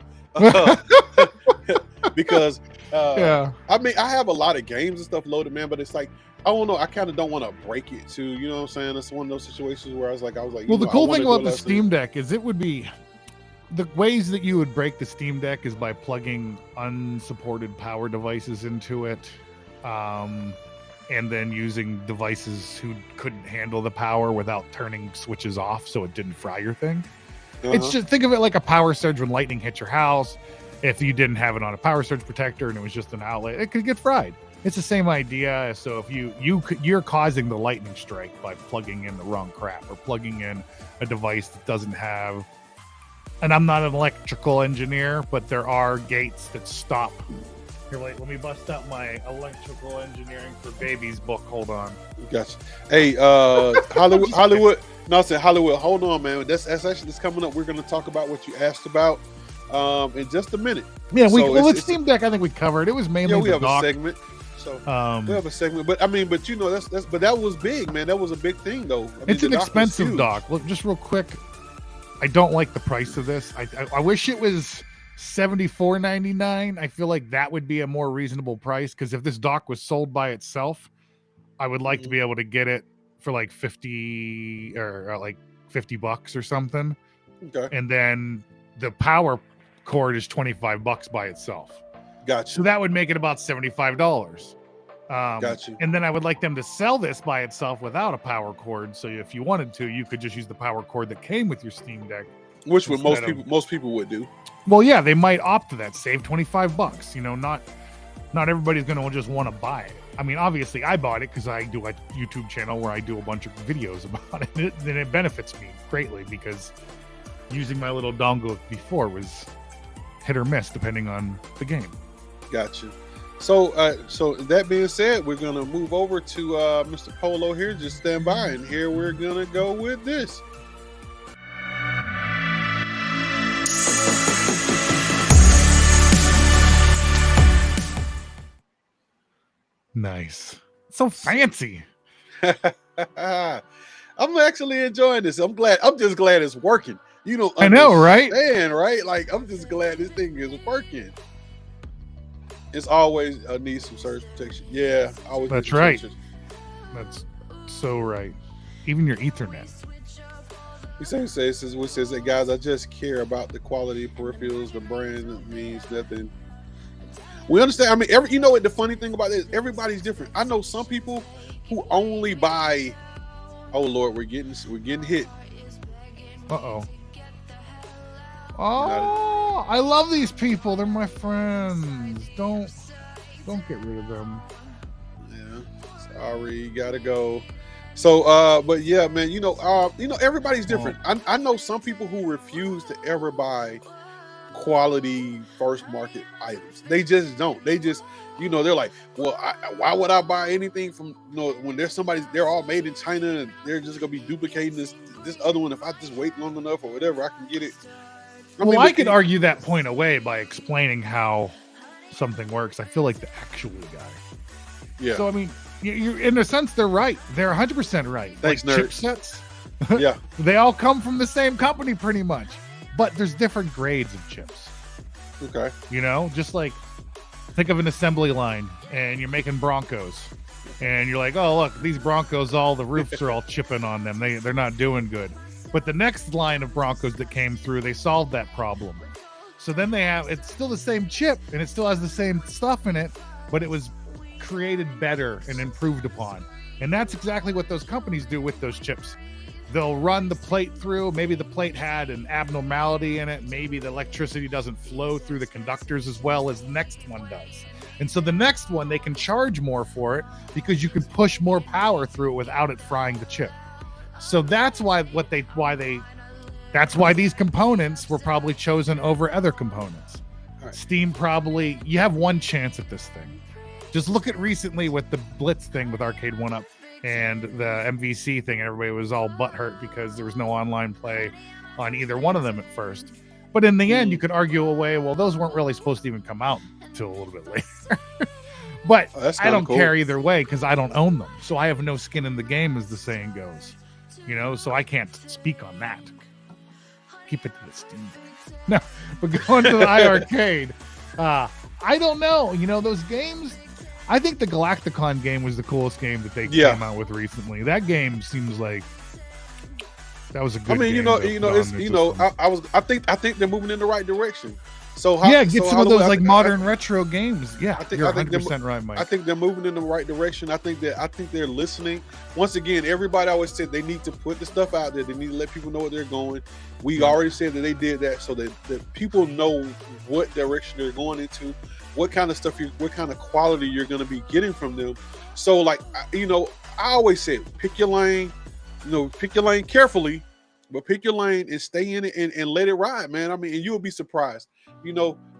Speaker 6: Because I mean, I have a lot of games and stuff loaded, man, but it's like, I don't know, I kind of don't want to break it too, you know what I'm saying? It's one of those situations where I was like,
Speaker 1: well, the cool thing about the Steam Deck is it would be the ways that you would break the Steam Deck is by plugging unsupported power devices into it. And then using devices who couldn't handle the power without turning switches off so it didn't fry your thing. It's just, think of it like a power surge when lightning hit your house. If you didn't have it on a power surge protector and it was just an outlet, it could get fried. It's the same idea. So if you're causing the lightning strike by plugging in the wrong crap or plugging in a device that doesn't have, and I'm not an electrical engineer, but there are gates that stop. Here, wait, let me bust out my electrical engineering for babies book. Hold on.
Speaker 6: Gotcha. Hey, Hollywood. No, I said Hollywood. Hold on, man. That's coming up. We're going to talk about what you asked about in just a minute.
Speaker 1: Yeah, with Steam Deck, I think we covered. It was mainly
Speaker 6: we have a segment. So
Speaker 1: Um,
Speaker 6: we have a segment, but I mean, but you know, but that was big, man. That was a big thing, though. I mean,
Speaker 1: it's
Speaker 6: the
Speaker 1: an
Speaker 6: dock was
Speaker 1: expensive
Speaker 6: huge.
Speaker 1: dock. Look, just real quick, I don't like the price of this. I wish it was $74.99. I feel like that would be a more reasonable price, because if this dock was sold by itself, I would like to be able to get it for like 50 or like $50 or something.
Speaker 6: Okay,
Speaker 1: And then the power cord is $25 by itself.
Speaker 6: gotcha.
Speaker 1: So that would make it about $75.
Speaker 6: Gotcha.
Speaker 1: And then I would like them to sell this by itself without a power cord. So if you wanted to, you could just use the power cord that came with your Steam Deck.
Speaker 6: Which would
Speaker 1: instead of-
Speaker 6: most people would do.
Speaker 1: Well, yeah, they might opt to that, save $25. You know, not everybody's going to just want to buy it. I mean, obviously, I bought it because I do a YouTube channel where I do a bunch of videos about it, and it benefits me greatly, because using my little dongle before was hit or miss depending on the game.
Speaker 6: Gotcha. So, so that being said, we're gonna move over to Mr. Polo here. Just stand by, and here we're gonna go with this.
Speaker 1: Nice. So fancy.
Speaker 6: I'm actually enjoying this. I'm just glad it's working. You know,
Speaker 1: I know, right?
Speaker 6: Right? Like, I'm just glad this thing is working. It's always needs some surge protection. Yeah, always.
Speaker 1: That's right. That's so right. Even your Ethernet.
Speaker 6: We says that, guys, I just care about the quality of peripherals. The brand means nothing. We understand. I mean, you know what the funny thing about this? Everybody's different. I know some people who only buy. Oh Lord, we're getting hit.
Speaker 1: Uh-oh. Oh, I love these people. They're my friends. Don't get rid of them.
Speaker 6: Yeah, sorry, gotta go. So, but yeah, man, you know, everybody's different. I know some people who refuse to ever buy quality first market items. They just don't. They just, you know, they're like, well, why would I buy anything from, you know, when they're all made in China and they're just gonna be duplicating this other one. If I just wait long enough or whatever, I can get it.
Speaker 1: I could argue that point away by explaining how something works. I feel like the actual guy.
Speaker 6: Yeah.
Speaker 1: So I mean, you in a sense, they're right. They're 100% right.
Speaker 6: Thanks,
Speaker 1: like
Speaker 6: nerd.
Speaker 1: Chipsets.
Speaker 6: Yeah.
Speaker 1: They all come from the same company pretty much, but there's different grades of chips.
Speaker 6: Okay.
Speaker 1: You know, just like think of an assembly line and you're making Broncos and you're like, oh, look, these Broncos, all the roofs are all chipping on them. They're not doing good. But the next line of Broncos that came through, they solved that problem. So then it's still the same chip and it still has the same stuff in it, but it was created better and improved upon. And that's exactly what those companies do with those chips. They'll run the plate through. Maybe the plate had an abnormality in it. Maybe the electricity doesn't flow through the conductors as well as the next one does. And so the next one, they can charge more for it because you can push more power through it without it frying the chip. So that's why these components were probably chosen over other components.
Speaker 6: Right.
Speaker 1: Steam probably, you have one chance at this thing. Just look at recently with the Blitz thing with Arcade 1-Up and the MVC thing. Everybody was all butthurt because there was no online play on either one of them at first. But in the end, you could argue away, well, those weren't really supposed to even come out until a little bit later. But I don't care either way because I don't own them. So I have no skin in the game, as the saying goes. You know, so I can't speak on that. Keep it to the Steam. No, but going to the iiRcade, I don't know. You know, those games, I think the Galacticon game was the coolest game that they came out with recently. That game seems like that was a good game.
Speaker 6: I think they're moving in the right direction. So
Speaker 1: get some of those modern retro games. Yeah, you're 100% right, Mike.
Speaker 6: I think they're moving in the right direction. I think they're listening. Once again, everybody always said they need to put the stuff out there. They need to let people know where they're going. We already said that they did that so that people know what direction they're going into, what kind of stuff, what kind of quality you're going to be getting from them. So, like, I always said, pick your lane. Pick your lane carefully, but pick your lane and stay in it and let it ride, man. I mean, and you'll be surprised.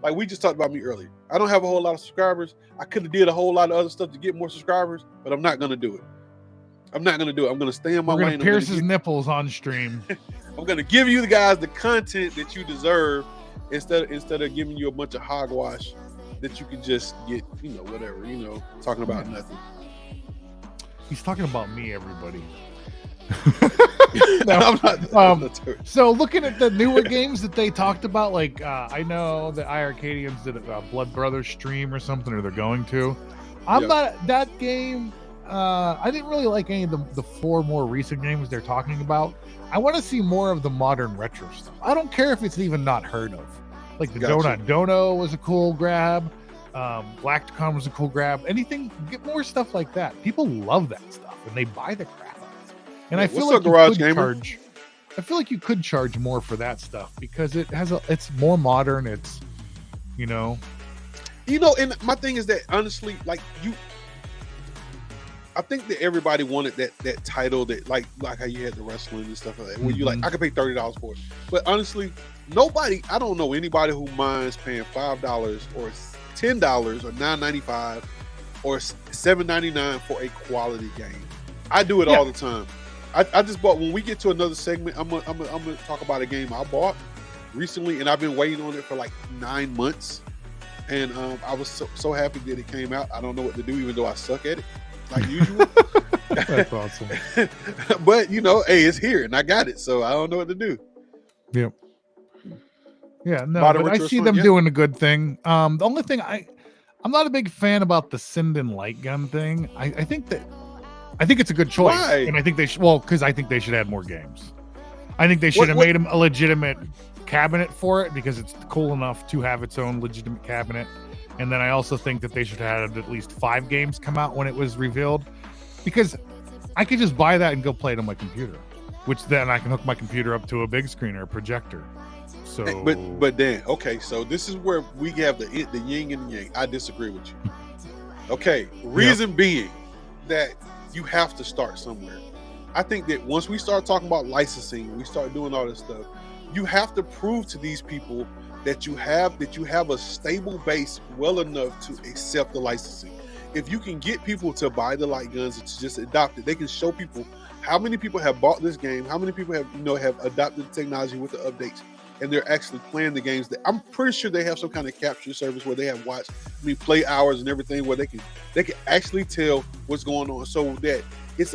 Speaker 6: Like we just talked about me earlier. I don't have a whole lot of subscribers. I could have did a whole lot of other stuff to get more subscribers, but I'm not going to do it. I'm not going to do it. I'm going to stay in my lane.
Speaker 1: Pierce his nipples on stream.
Speaker 6: I'm going to give you guys the content that you deserve instead of giving you a bunch of hogwash that you can just get, whatever, talking about nothing.
Speaker 1: He's talking about me, everybody.
Speaker 6: No, I'm not
Speaker 1: So looking at the newer games that they talked about, like I know the iiRcadians did a Blood Brothers stream or something, or they're going to. I'm not that game. I didn't really like any of the 4 more recent games they're talking about. I want to see more of the modern retro stuff. I don't care if it's even not heard of. Like the Donut Dono was a cool grab. Galacticon was a cool grab. Anything, get more stuff like that. People love that stuff and they buy the crap out of it. And I feel I feel like you could charge more for that stuff because it's more modern. It's,
Speaker 6: and my thing is that honestly, like I think that everybody wanted that title that like how you had the wrestling and stuff like that, where you like, I could pay $30 for it. But honestly, I don't know anybody who minds paying $5 or $10 or $9.95 or $7.99 for a quality game. I do it all the time. I just bought, when we get to another segment, I'm gonna talk about a game I bought recently, and I've been waiting on it for like 9 months. And I was so happy that it came out. I don't know what to do, even though I suck at it, like usual.
Speaker 1: That's awesome.
Speaker 6: But hey, it's here and I got it, so I don't know what to do.
Speaker 1: Yep. Yeah, no, but I see them doing a good thing. The only thing I'm not a big fan about the Sinden light gun thing. I think it's a good choice.
Speaker 6: Why?
Speaker 1: And I think they should, because I think they should add more games. I think they should have made them a legitimate cabinet for it, because it's cool enough to have its own legitimate cabinet. And then I also think that they should have had at least 5 games come out when it was revealed, because I could just buy that and go play it on my computer, which then I can hook my computer up to a big screen or a projector. So,
Speaker 6: but Dan, okay, so this is where we have the yin and the yang. I disagree with you. Okay, reason being that you have to start somewhere. I think that once we start talking about licensing, we start doing all this stuff, you have to prove to these people that you have a stable base well enough to accept the licensing. If you can get people to buy the light guns and to just adopt it, they can show people how many people have bought this game, how many people have adopted the technology with the updates, and they're actually playing the games. That I'm pretty sure they have some kind of capture service where they have play hours and everything, where they can actually tell what's going on, so that it's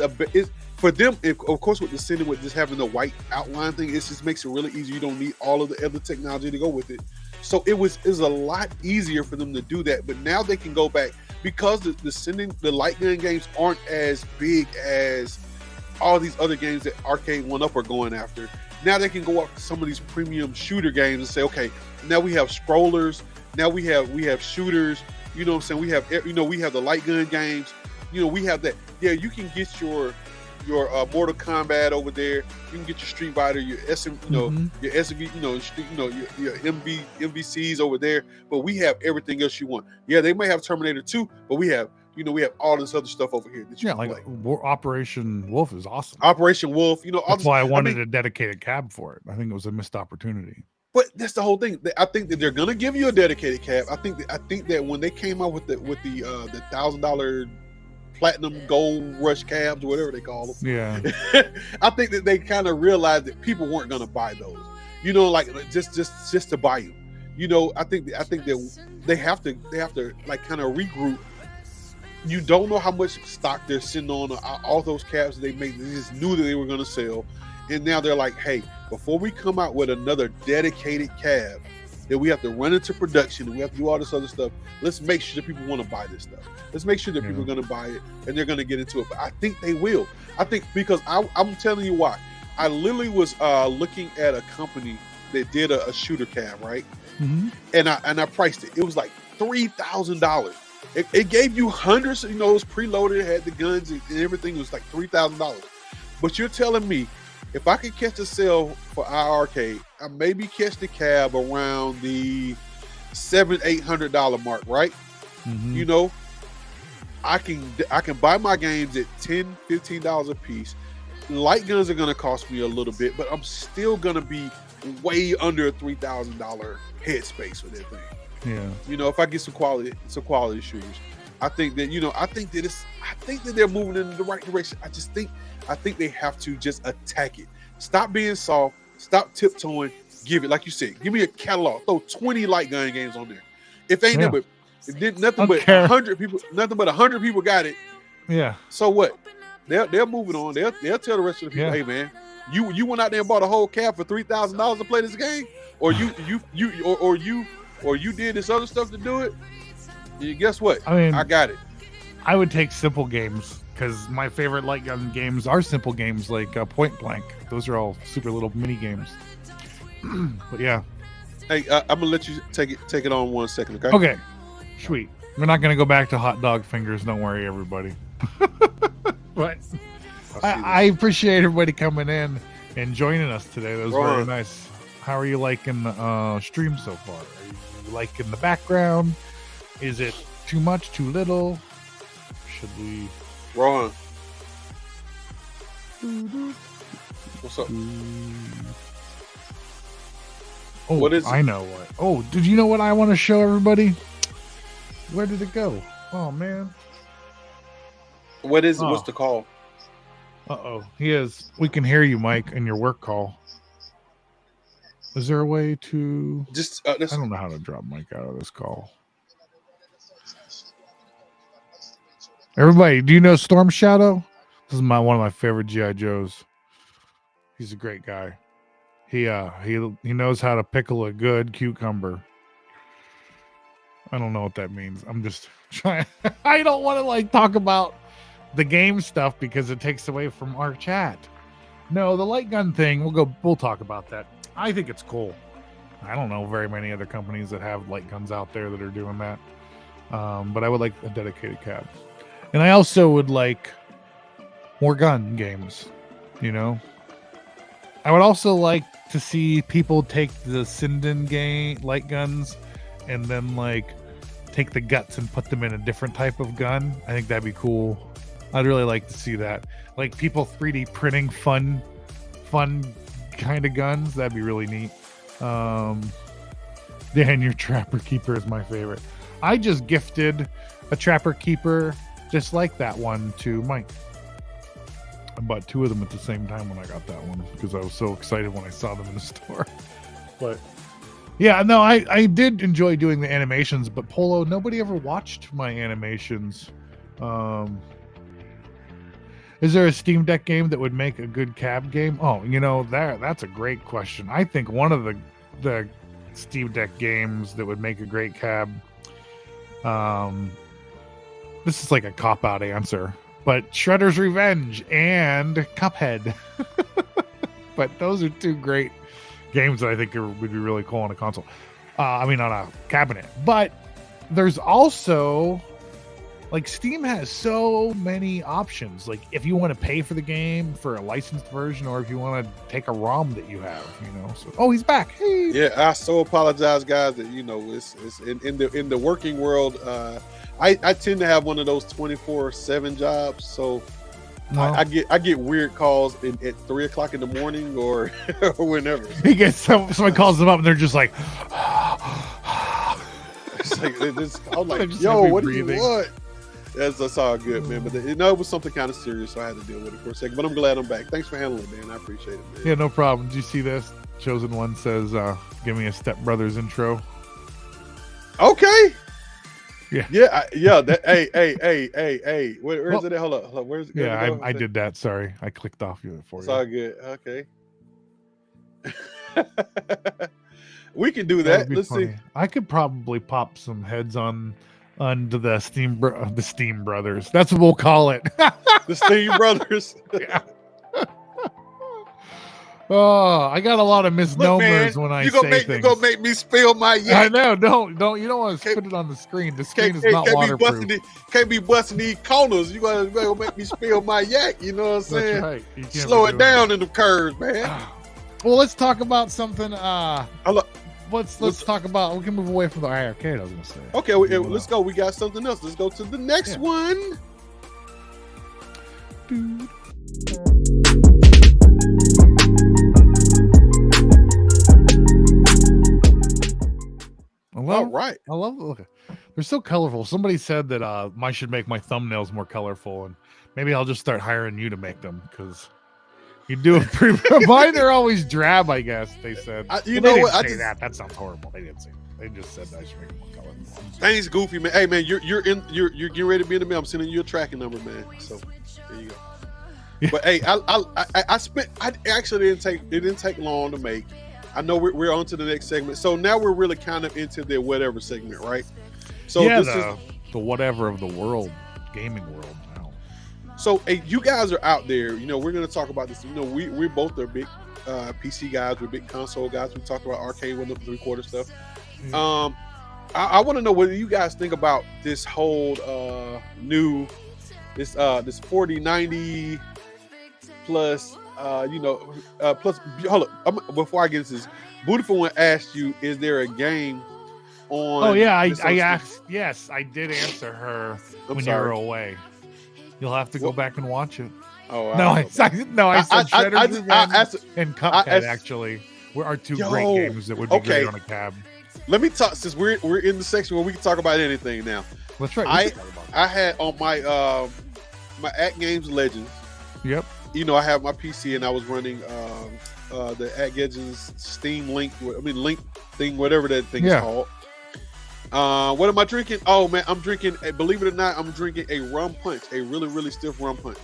Speaker 6: for them. Of course, with the Cinder, with just having the white outline thing, it just makes it really easy. You don't need all of the other technology to go with it. So it was a lot easier for them to do that. But now they can go back, because the light gun games aren't as big as all these other games that Arcade 1-Up are going after. Now they can go up to some of these premium shooter games and say, okay, now we have scrollers, now we have shooters, you know what I'm saying? We have the light gun games, we have that. Yeah, you can get your Mortal Kombat over there. You can get your Street Fighter, your SM, your SV, your MVCs over there. But we have everything else you want. Yeah, they may have Terminator 2, but we have all this other stuff over here that you can play.
Speaker 1: Operation Wolf is awesome.
Speaker 6: Operation Wolf,
Speaker 1: that's why I wanted a dedicated cab for it. I think it was a missed opportunity.
Speaker 6: But that's the whole thing. I think that they're gonna give you a dedicated cab. I think that when they came out with the $1,000 platinum gold rush cabs or whatever they call them, I think that they kind of realized that people weren't gonna buy those. Like just to buy them. I think that they have to like kind of regroup. You don't know how much stock they're sitting on all those cabs that they made. They just knew that they were going to sell. And now they're like, hey, before we come out with another dedicated cab that we have to run into production and we have to do all this other stuff, let's make sure that people want to buy this stuff. Let's make sure that people are going to buy it and they're going to get into it. But I think they will. I think because I'm telling you why. I literally was looking at a company that did a shooter cab, right? Mm-hmm. And I priced it. It was like $3,000. It gave you hundreds, it was preloaded, it had the guns and everything. It was like $3,000. But you're telling me, if I could catch a sale for iiRcade, I maybe catch the cab around the $700-800 mark, right? Mm-hmm. I can buy my games at $10-15 a piece. Light guns are gonna cost me a little bit, but I'm still gonna be way under a $3,000 headspace with that thing.
Speaker 1: Yeah.
Speaker 6: If I get some quality shooters, I think that they're moving in the right direction. I think they have to just attack it. Stop being soft. Stop tiptoeing. Give it, like you said, give me a catalog. Throw 20 light gun games on there. If ain't there, but It did nothing
Speaker 1: Don't
Speaker 6: but
Speaker 1: care.
Speaker 6: 100 people. Nothing but 100 people got it.
Speaker 1: Yeah.
Speaker 6: So what? They're moving on. They'll tell the rest of the people,
Speaker 1: Yeah.
Speaker 6: hey man, you went out there and bought a whole cab for $3,000 to play this game, or you did this other stuff to do it. Yeah, guess what?
Speaker 1: I mean,
Speaker 6: I got it.
Speaker 1: I would take simple games because my favorite light gun games are simple games like Point Blank. Those are all super little mini games. But yeah.
Speaker 6: Hey, I'm gonna let you take it on 1 second, okay?
Speaker 1: Okay. Sweet. We're not gonna go back to hot dog fingers. Don't worry, everybody. But I appreciate everybody coming in and joining us today. That was very nice. How are you liking the stream so far? Are you liking the background? Is it too much, too little? Should we?
Speaker 6: Ron, what's up?
Speaker 1: Oh,
Speaker 6: What is it?
Speaker 1: I know what. Oh, did you know what I want to show everybody? Where did it go? Oh man.
Speaker 6: What is it?
Speaker 1: Oh.
Speaker 6: What's the call?
Speaker 1: Uh-oh. We can hear you, Mike, in your work call. Is there a way to...
Speaker 6: Just
Speaker 1: I don't know how to drop Mike out of this call. Everybody, do you know Storm Shadow? This is one of my favorite G.I. Joes. He's a great guy. He knows how to pickle a good cucumber. I don't know what that means. I'm just trying. I don't want to talk about the game stuff because it takes away from our chat. No, the light gun thing, we'll talk about that. I think it's cool. I don't know very many other companies that have light guns out there that are doing that. But I would like a dedicated cab. And I also would like more gun games, you know? I would also like to see people take the Sinden game light guns and then take the guts and put them in a different type of gun. I think that'd be cool. I'd really like to see that. Like people 3D printing fun kind of guns. That'd be really neat. Dan, your Trapper Keeper is my favorite. I just gifted a Trapper Keeper just like that one to Mike. I bought 2 of them at the same time when I got that one because I was so excited when I saw them in the store. But yeah, no, I did enjoy doing the animations, but Polo, nobody ever watched my animations. Is there a Steam Deck game that would make a good cab game? Oh, that's a great question. I think one of the Steam Deck games that would make a great cab, this is like a cop-out answer, but Shredder's Revenge and Cuphead. But those are 2 great games that I think would be really cool on a console. On a cabinet. But there's also Steam has so many options. If you want to pay for the game for a licensed version, or if you want to take a ROM that you have, So, oh, he's back. Hey.
Speaker 6: Yeah, I so apologize, guys. That it's in the working world. I tend to have one of those 24/7 jobs, so I get weird calls at 3:00 in the morning or whenever.
Speaker 1: He gets somebody calls them up and they're just like,
Speaker 6: I'm like, yo, what do you want? That's all good, man. But it was something kind of serious, so I had to deal with it for a second. But I'm glad I'm back. Thanks for handling it, man. I appreciate it, man.
Speaker 1: Yeah, no problem. Did you see this? Chosen One says, give me a Step Brothers intro.
Speaker 6: Okay.
Speaker 1: Yeah.
Speaker 6: Hey. Where is it? Hold up. Where's it?
Speaker 1: Yeah, I did that. Sorry. I clicked off you for
Speaker 6: it's
Speaker 1: you.
Speaker 6: all good. Okay. We can do that. Let's
Speaker 1: funny.
Speaker 6: see.
Speaker 1: I could probably pop some heads on the Steam Brothers. That's what we'll call it.
Speaker 6: The Steam Brothers.
Speaker 1: Yeah. Oh, I got a lot of misnomers when I say things.
Speaker 6: You're gonna make me spill my yak.
Speaker 1: I know. Don't. You don't want to put it on the screen. The screen is not waterproof.
Speaker 6: Can't be busting these corners. You gonna make me spill my yak. You know what I'm saying?
Speaker 1: That's right.
Speaker 6: Slow it down in the curves, man.
Speaker 1: Well, let's talk about something. Let's talk about. We can move away from the iiRcade. I was gonna say.
Speaker 6: Okay, let's go. We got something else. Let's go to the next one.
Speaker 1: Dude.
Speaker 6: All right.
Speaker 1: I love the look. They're so colorful. Somebody said that I should make my thumbnails more colorful, and maybe I'll just start hiring you to make them because you do a pretty. Mine are always drab, I guess. They said.
Speaker 6: You know what?
Speaker 1: That sounds horrible. They didn't say They just said I should make them more colorful.
Speaker 6: Thanks, Goofy, man. Hey, man, you're getting ready to be in the mail. I'm sending you a tracking number, man. So there you go.
Speaker 1: Yeah.
Speaker 6: But hey, I actually it didn't take long to make. I know we're on to the next segment. So now we're really kind of into the whatever segment, right? So
Speaker 1: yeah,
Speaker 6: this is
Speaker 1: the whatever of the world, gaming world now.
Speaker 6: So hey, you guys are out there. You know, we're going to talk about this. You know, we both are big PC guys. We're big console guys. We talk about arcade 1 up to 3/4 stuff.
Speaker 1: Mm.
Speaker 6: I want to know what you guys think about this whole new this 4090 plus plus. Hold up, before I get into this, Beautiful One asked you, is there a game on?
Speaker 1: Oh yeah, I asked. Yes, I did answer her when you
Speaker 6: sorry.
Speaker 1: were away. You'll have to go back and watch it.
Speaker 6: Oh
Speaker 1: No, I said Shredder's Revenge and Cuphead. Actually, were our two great games that would be great on a cab.
Speaker 6: Let me talk, since we're in the section where we can talk about anything now.
Speaker 1: That's right.
Speaker 6: I had on my my AtGames Legends.
Speaker 1: Yep.
Speaker 6: You know, I have my PC and I was running the AtGames Steam Link thing, whatever that thing is called. What am I drinking? Oh man, I'm drinking. Believe it or not, I'm drinking a rum punch, a really, really stiff rum punch.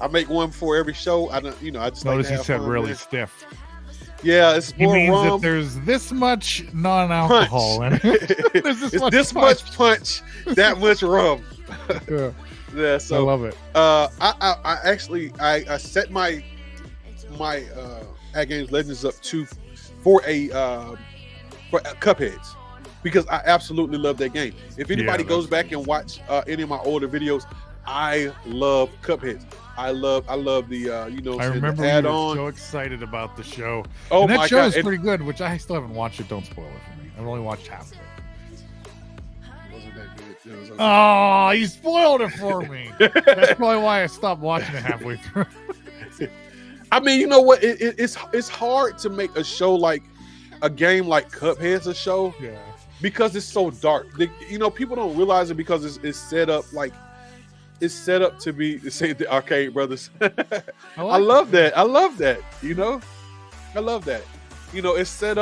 Speaker 6: I make one before every show. I don't, I just
Speaker 1: notice
Speaker 6: like to
Speaker 1: you said
Speaker 6: fun,
Speaker 1: really
Speaker 6: man.
Speaker 1: stiff.
Speaker 6: Yeah, it's more
Speaker 1: means
Speaker 6: rum.
Speaker 1: that there's this much non-alcohol in it.
Speaker 6: There's this much punch, that much rum. Yeah, so
Speaker 1: I love it.
Speaker 6: I actually set my AtGames Legends up for Cupheads, because I absolutely love that game. If anybody goes back and watch any of my older videos, I love Cupheads. I love the
Speaker 1: I remember
Speaker 6: the
Speaker 1: you
Speaker 6: add-on.
Speaker 1: were so excited about the show.
Speaker 6: Oh
Speaker 1: and that
Speaker 6: my
Speaker 1: show
Speaker 6: God.
Speaker 1: is pretty good, which I still haven't watched it. Don't spoil it for me. I've only watched half of it.
Speaker 6: Wasn't that good? It was okay.
Speaker 1: Oh, you spoiled it for me. That's probably why I stopped watching it halfway through.
Speaker 6: I mean, you know what? It's hard to make a show like a game like Cuphead's a show.
Speaker 1: Yeah.
Speaker 6: Because it's so dark. People don't realize it because it's set up like it's set up to be the same thing. Arcade Brothers. I love that. I love that. I love that. It's set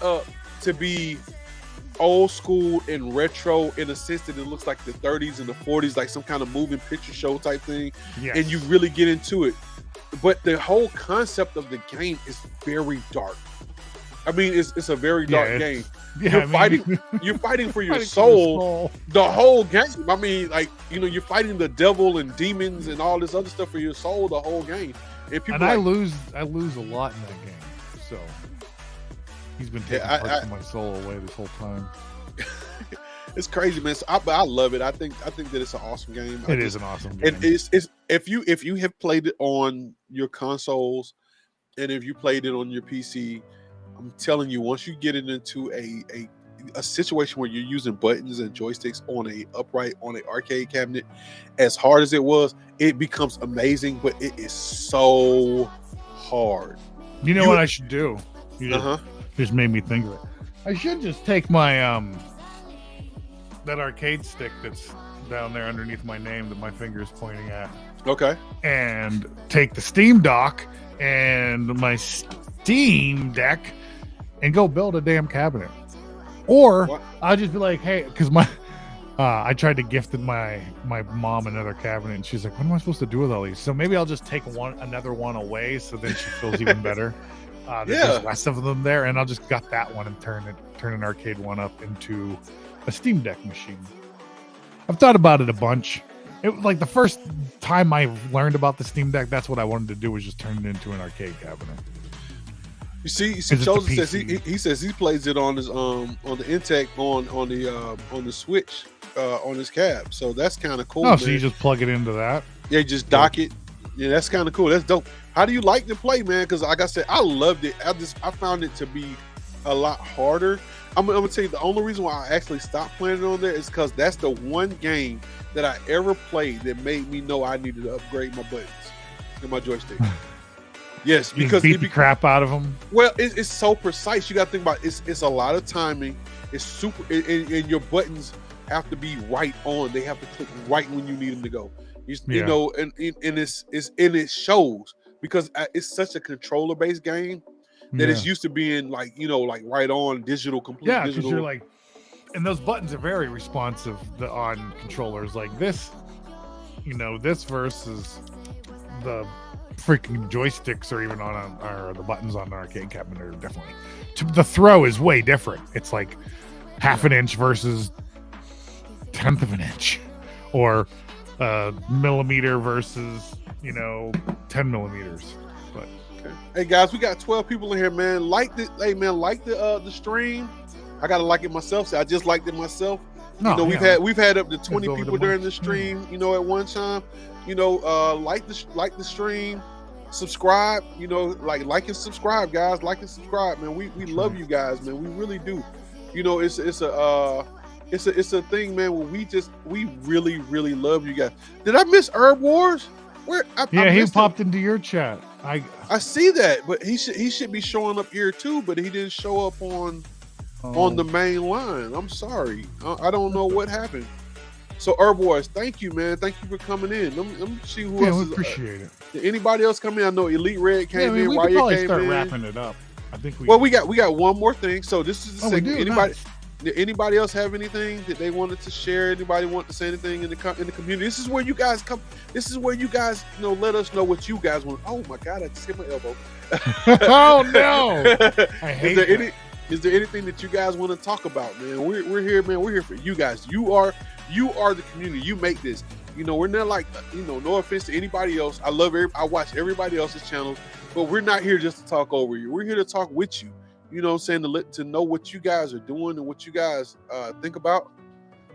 Speaker 6: up to be old school and retro in a sense that it looks like the 30s and the 40s, like some kind of moving picture show type thing.
Speaker 1: Yes.
Speaker 6: And you really get into it. But the whole concept of the game is very dark. I mean, it's a very dark game.
Speaker 1: Yeah,
Speaker 6: you're fighting for your soul the whole game. I mean, like, you're fighting the devil and demons and all this other stuff for your soul the whole game. And
Speaker 1: I lose a lot in that game. So he's been taking parts of my soul away this whole time.
Speaker 6: It's crazy, man. So I love it. I think that it's an awesome game.
Speaker 1: It is an awesome game.
Speaker 6: And it's if you have played it on your consoles and if you played it on your PC, I'm telling you, once you get it into a situation where you're using buttons and joysticks on an arcade cabinet, as hard as it was, it becomes amazing. But it is so hard.
Speaker 1: You know what I should do? You just made me think of it. I should just take my that arcade stick that's down there underneath my name that my finger is pointing at.
Speaker 6: Okay.
Speaker 1: And take the Steam dock and my Steam Deck and go build a damn cabinet. Or I'll just be like, hey, because I tried to gift my mom another cabinet, and she's like, what am I supposed to do with all these? So maybe I'll just take another one away, so then she feels even better. There's less of them there, and I'll just gut that one and turn an arcade one up into a Steam Deck machine. I've thought about it a bunch. Like the first time I learned about the Steam Deck, that's what I wanted to do, was just turn it into an arcade cabinet.
Speaker 6: You see, Chosen says he says he plays it on his on the Intech on the Switch on his cab. So that's kind of cool.
Speaker 1: Oh,
Speaker 6: man.
Speaker 1: So you just plug it into that?
Speaker 6: Yeah, just dock it. Yeah, that's kind of cool. That's dope. How do you like to play, man? Because like I said, I loved it. I found it to be a lot harder. I'm gonna tell you the only reason why I actually stopped playing it on there is because that's the one game that I ever played that made me know I needed to upgrade my buttons and my joystick. Yes, because
Speaker 1: beat the crap out of them.
Speaker 6: Well, it's so precise. You got to think about it. It's a lot of timing. It's super, and your buttons have to be right on. They have to click right when you need them to go. You know, and it shows because it's such a controller based game that it's used to being like, like right on digital, complete
Speaker 1: Yeah, because
Speaker 6: digital.
Speaker 1: you're like, and those buttons are very responsive on controllers like this. This versus the freaking joysticks or even or the buttons on an arcade cabinet are definitely. The throw is way different. It's like half an inch versus 1/10 of an inch, or millimeter versus 10 millimeters. But
Speaker 6: hey guys, we got 12 people in here, man. Like the stream. I gotta like it myself. So I just liked it myself. We've had up to 20 people during the stream. At one time. Like the stream, subscribe. Like and subscribe, guys. Like and subscribe, man. We love you guys, man. We really do. It's a thing, man. Where we really really love you guys. Did I miss Herb Wars?
Speaker 1: He popped into your chat.
Speaker 6: I see that, but he should be showing up here too. But he didn't show up on the main line. I'm sorry. I don't know what happened. So Herb Wars, thank you, man. Thank you for coming in. Let me see who else.
Speaker 1: We appreciate it.
Speaker 6: Did anybody else come in? I know Elite Red came in.
Speaker 1: We
Speaker 6: Why
Speaker 1: could probably
Speaker 6: came
Speaker 1: start
Speaker 6: in.
Speaker 1: wrapping it up. I think
Speaker 6: we got one more thing. So this is the segment. Did anybody else have anything that they wanted to share? Anybody want to say anything in the community? This is where you guys come. This is where you guys let us know what you guys want. Oh my God, I just hit my elbow.
Speaker 1: Oh no! I hate
Speaker 6: Is there anything that you guys want to talk about, man? We're here, man. We're here for you guys. You are the community. You make this. We're not like, no offense to anybody else. I watch everybody else's channels, but we're not here just to talk over you. We're here to talk with you. You know what I'm saying? To know what you guys are doing and what you guys think about.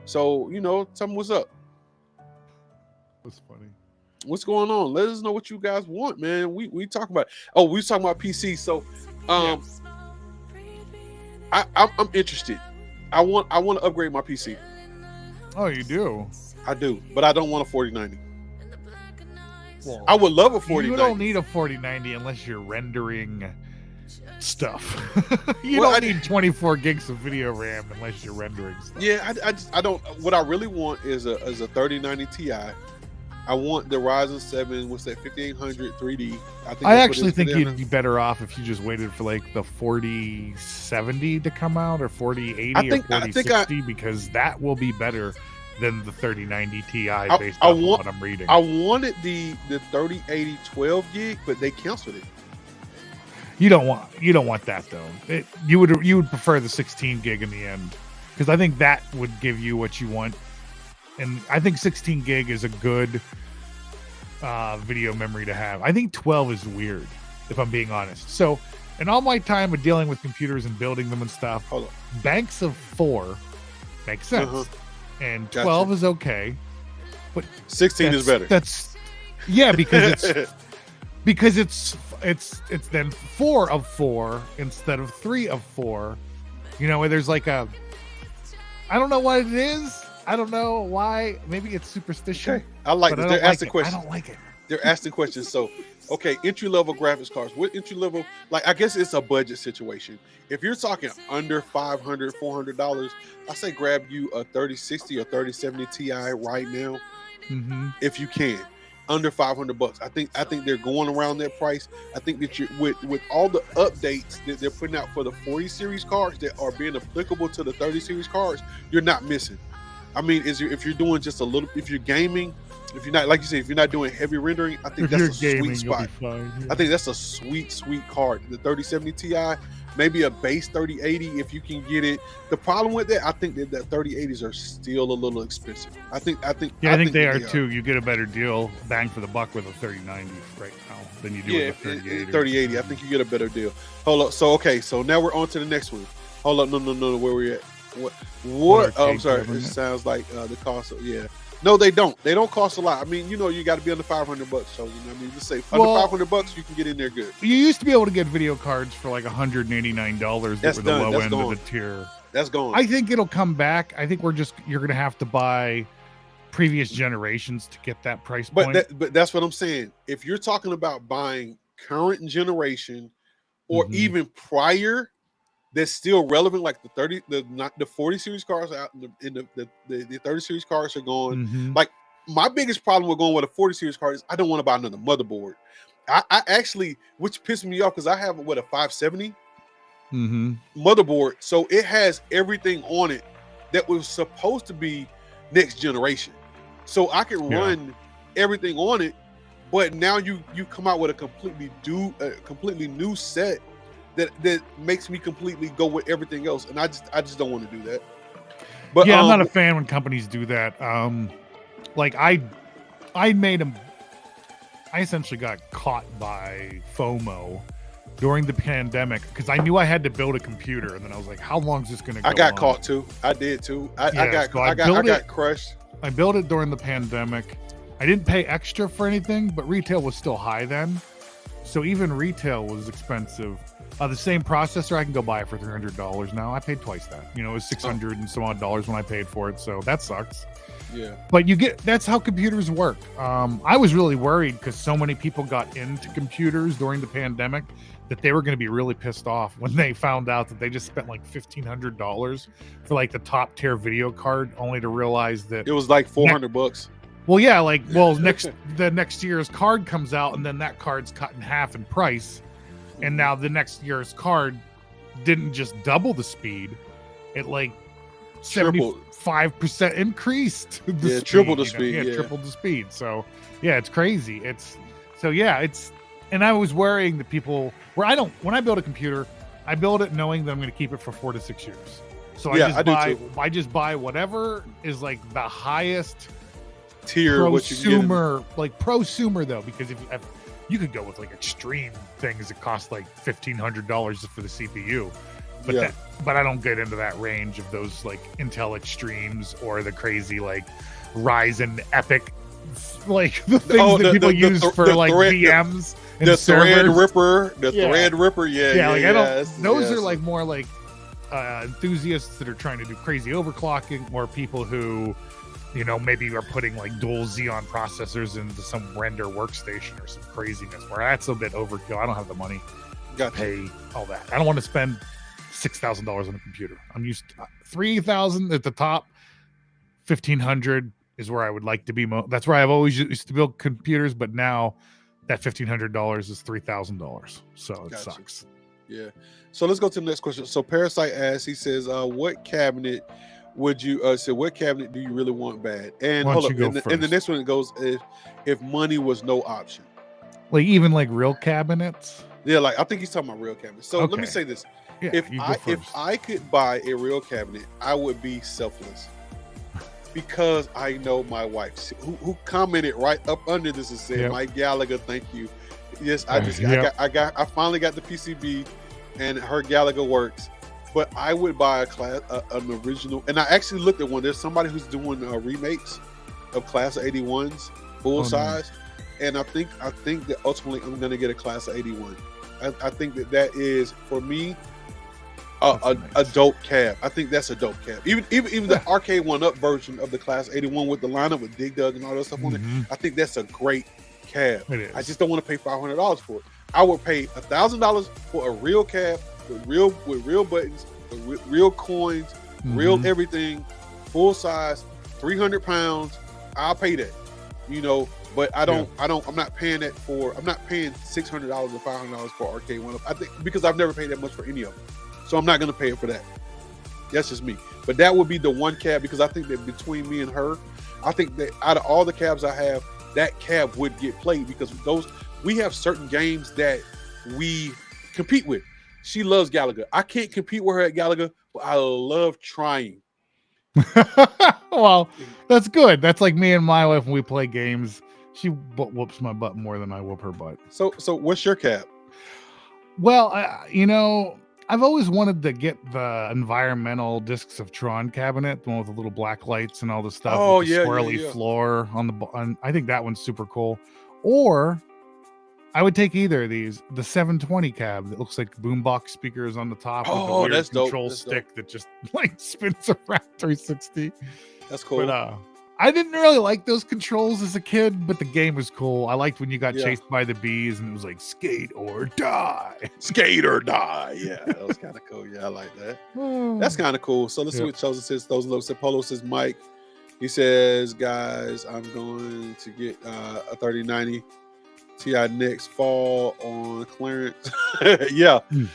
Speaker 6: So, tell me what's up.
Speaker 1: That's funny.
Speaker 6: What's going on? Let us know what you guys want, man. We talk about. Oh, we talking about PC. So, I'm interested. I want to upgrade my PC.
Speaker 1: Oh, you do?
Speaker 6: I do, but I don't want a 4090.
Speaker 1: Well,
Speaker 6: I would love a 4090.
Speaker 1: You don't need a 4090 unless you're rendering stuff. You don't need 24 gigs of video RAM unless you're rendering stuff.
Speaker 6: Yeah, I don't. What I really want is a 3090 Ti. I want the Ryzen 7. What's that? 5800 3D.
Speaker 1: I actually think you'd be better off if you just waited for like the 4070 to come out, or 4080 or 4060, because that will be better than the 3090 Ti based on what I'm reading.
Speaker 6: I wanted the 3080 12 gig, but they canceled it.
Speaker 1: You don't want that though. You would prefer the 16 gig in the end, because I think that would give you what you want. And I think 16 gig is a good video memory to have. I think 12 is weird, if I'm being honest. So, in all my time of dealing with computers and building them and stuff, banks of 4 makes sense, and 12 is okay, but
Speaker 6: 16 is better.
Speaker 1: Because it's then 4 of 4 instead of 3 of 4. Where there's like I don't know what it is. I don't know why. Maybe it's superstition.
Speaker 6: Okay. I like it. They're asking questions.
Speaker 1: I don't like it.
Speaker 6: They're asking questions. So, okay, entry-level graphics cards. What entry-level? Like, I guess it's a budget situation. If you're talking under $500, $400, I say grab you a 3060 or 3070 Ti right now, if you can. Under $500. I think they're going around that price. I think that you with all the updates that they're putting out for the 40 series cards that are being applicable to the 30 series cards, you're not missing. I mean, if you're doing just a little, if you're gaming, if you're not, like you said, if you're not doing heavy rendering, I think that's a sweet spot.
Speaker 1: Fine, yeah.
Speaker 6: I think that's a sweet card. The 3070 Ti, maybe a base 3080 if you can get it. The problem with that, I think that 3080s are still a little expensive. I think they are too.
Speaker 1: You get a better deal, bang for the buck with a 3090 right now than you do with a 3080.
Speaker 6: 3080, I think you get a better deal. Hold up. So now we're on to the next one. Hold up. No. Where we at? What? Oh, I'm sorry. It sounds like the cost. No, they don't. They don't cost a lot. I mean, you got to be under $500. So just say under $500, you can get in there good.
Speaker 1: You used to be able to get video cards for like $189.
Speaker 6: That's
Speaker 1: that were the
Speaker 6: low
Speaker 1: end of the tier.
Speaker 6: That's gone.
Speaker 1: I think it'll come back. I think you're going to have to buy previous generations to get that price point.
Speaker 6: But that's what I'm saying. If you're talking about buying current generation or even prior, that's still relevant, like the 40 series cars are out, in the 30 series cars are gone. Like, my biggest problem with going with a 40 series card is I don't want to buy another motherboard. I actually, which pissed me off because I have a 570
Speaker 1: Mm-hmm.
Speaker 6: motherboard, so it has everything on it that was supposed to be next generation. So I can run everything on it, but now you come out with a completely new set that makes me completely go with everything else, and I just don't want to do that. But
Speaker 1: yeah, I'm not a fan when companies do that. Like I made them. I essentially got caught by FOMO during the pandemic because I knew I had to build a computer, and then I was like, "How long is this going to go?"
Speaker 6: I got
Speaker 1: on?
Speaker 6: caught too. I did too. I got crushed.
Speaker 1: I built it during the pandemic. I didn't pay extra for anything, but retail was still high then, so even retail was expensive. The same processor, I can go buy it for $300 now. I paid twice that. You know, it was $600 and some odd dollars when I paid for it, so that sucks.
Speaker 6: Yeah.
Speaker 1: But that's how computers work. I was really worried because so many people got into computers during the pandemic that they were going to be really pissed off when they found out that they just spent like $1,500 for like the top tier video card, only to realize that
Speaker 6: it was like $400.
Speaker 1: Well, yeah, the next year's card comes out, and then that card's cut in half in price, and now the next year's card didn't just double the speed; it like 75% increased.
Speaker 6: Triple the speed.
Speaker 1: Triple the speed. So yeah, it's crazy. And I was worrying that people when I build a computer, I build it knowing that I'm going to keep it for 4 to 6 years. So I just buy whatever is like the highest
Speaker 6: tier
Speaker 1: prosumer, like prosumer though, because if you could go with like extreme things that cost like $1,500 for the CPU. But I don't get into that range of those like Intel Extremes or the crazy like Ryzen Epic, like the things that people use for VMs and
Speaker 6: the
Speaker 1: servers.
Speaker 6: Threadripper,
Speaker 1: those are like more like enthusiasts that are trying to do crazy overclocking, or people who, you know, maybe are putting like dual Xeon processors into some render workstation or some craziness where that's a bit overkill. I don't have the money to pay all that. I don't want to spend $6,000 on a computer. I'm used to $3,000 at the top. $1,500 is where I would like to be. That's where I've always used to build computers, but now that $1,500 is $3,000. So it sucks.
Speaker 6: Yeah. So let's go to the next question. So Parasite asks, he says, what cabinet would you what cabinet do you really want bad? And hold up. And the next one it goes, if money was no option.
Speaker 1: Like even like real cabinets?
Speaker 6: Yeah, like I think he's talking about real cabinets. So let me say this.
Speaker 1: Yeah,
Speaker 6: if I could buy a real cabinet, I would be selfless, because I know my wife who commented right up under this and said, Mike Gallagher, thank you. Yes, I finally got the PCB and her Gallagher works, but I would buy an original. And I actually looked at one. There's somebody who's doing remakes of Class of 81s full size, and I think that ultimately I'm going to get a Class of 81. I think that is, for me, a dope cab. I think that's a dope cab. Even the arcade 1-up version of the Class 81 with the lineup with Dig Dug and all that stuff on it, I think that's a great cab.
Speaker 1: It is.
Speaker 6: I just don't want to pay $500 for it. I would pay $1,000 for a real cab with real buttons, with real coins, real everything, full size, 300 pounds. I'll pay that, you know. But I'm not paying that for. I'm not paying $600 or $500 for arcade 1-up. I think because I've never paid that much for any of them. So I'm not going to pay it for that. That's just me. But that would be the one cab, because I think that between me and her, I think that out of all the cabs I have, that cab would get played, because we have certain games that we compete with. She loves Gallagher. I can't compete with her at Gallagher, but I love trying.
Speaker 1: Well, that's good. That's like me and my wife when we play games. She whoops my butt more than I whoop her butt.
Speaker 6: So what's your cab?
Speaker 1: Well, I've always wanted to get the environmental Discs of Tron cabinet, the one with the little black lights and all the stuff.
Speaker 6: Oh,
Speaker 1: with the swirly floor on I think that one's super cool. Or I would take either of these. The 720 cab that looks like boombox speakers on the top. With the weird control stick that just like spins around 360.
Speaker 6: That's cool.
Speaker 1: But I didn't really like those controls as a kid, but the game was cool. I liked when you got chased by the bees and it was like skate or die.
Speaker 6: Skate or die. Yeah, that was kind of cool. Yeah, I like that. That's kind of cool. So let's see what Chosen says. Those low said Polo says Mike. He says, guys, I'm going to get a 3090 Ti next fall on clearance. Yeah,
Speaker 1: Hmm.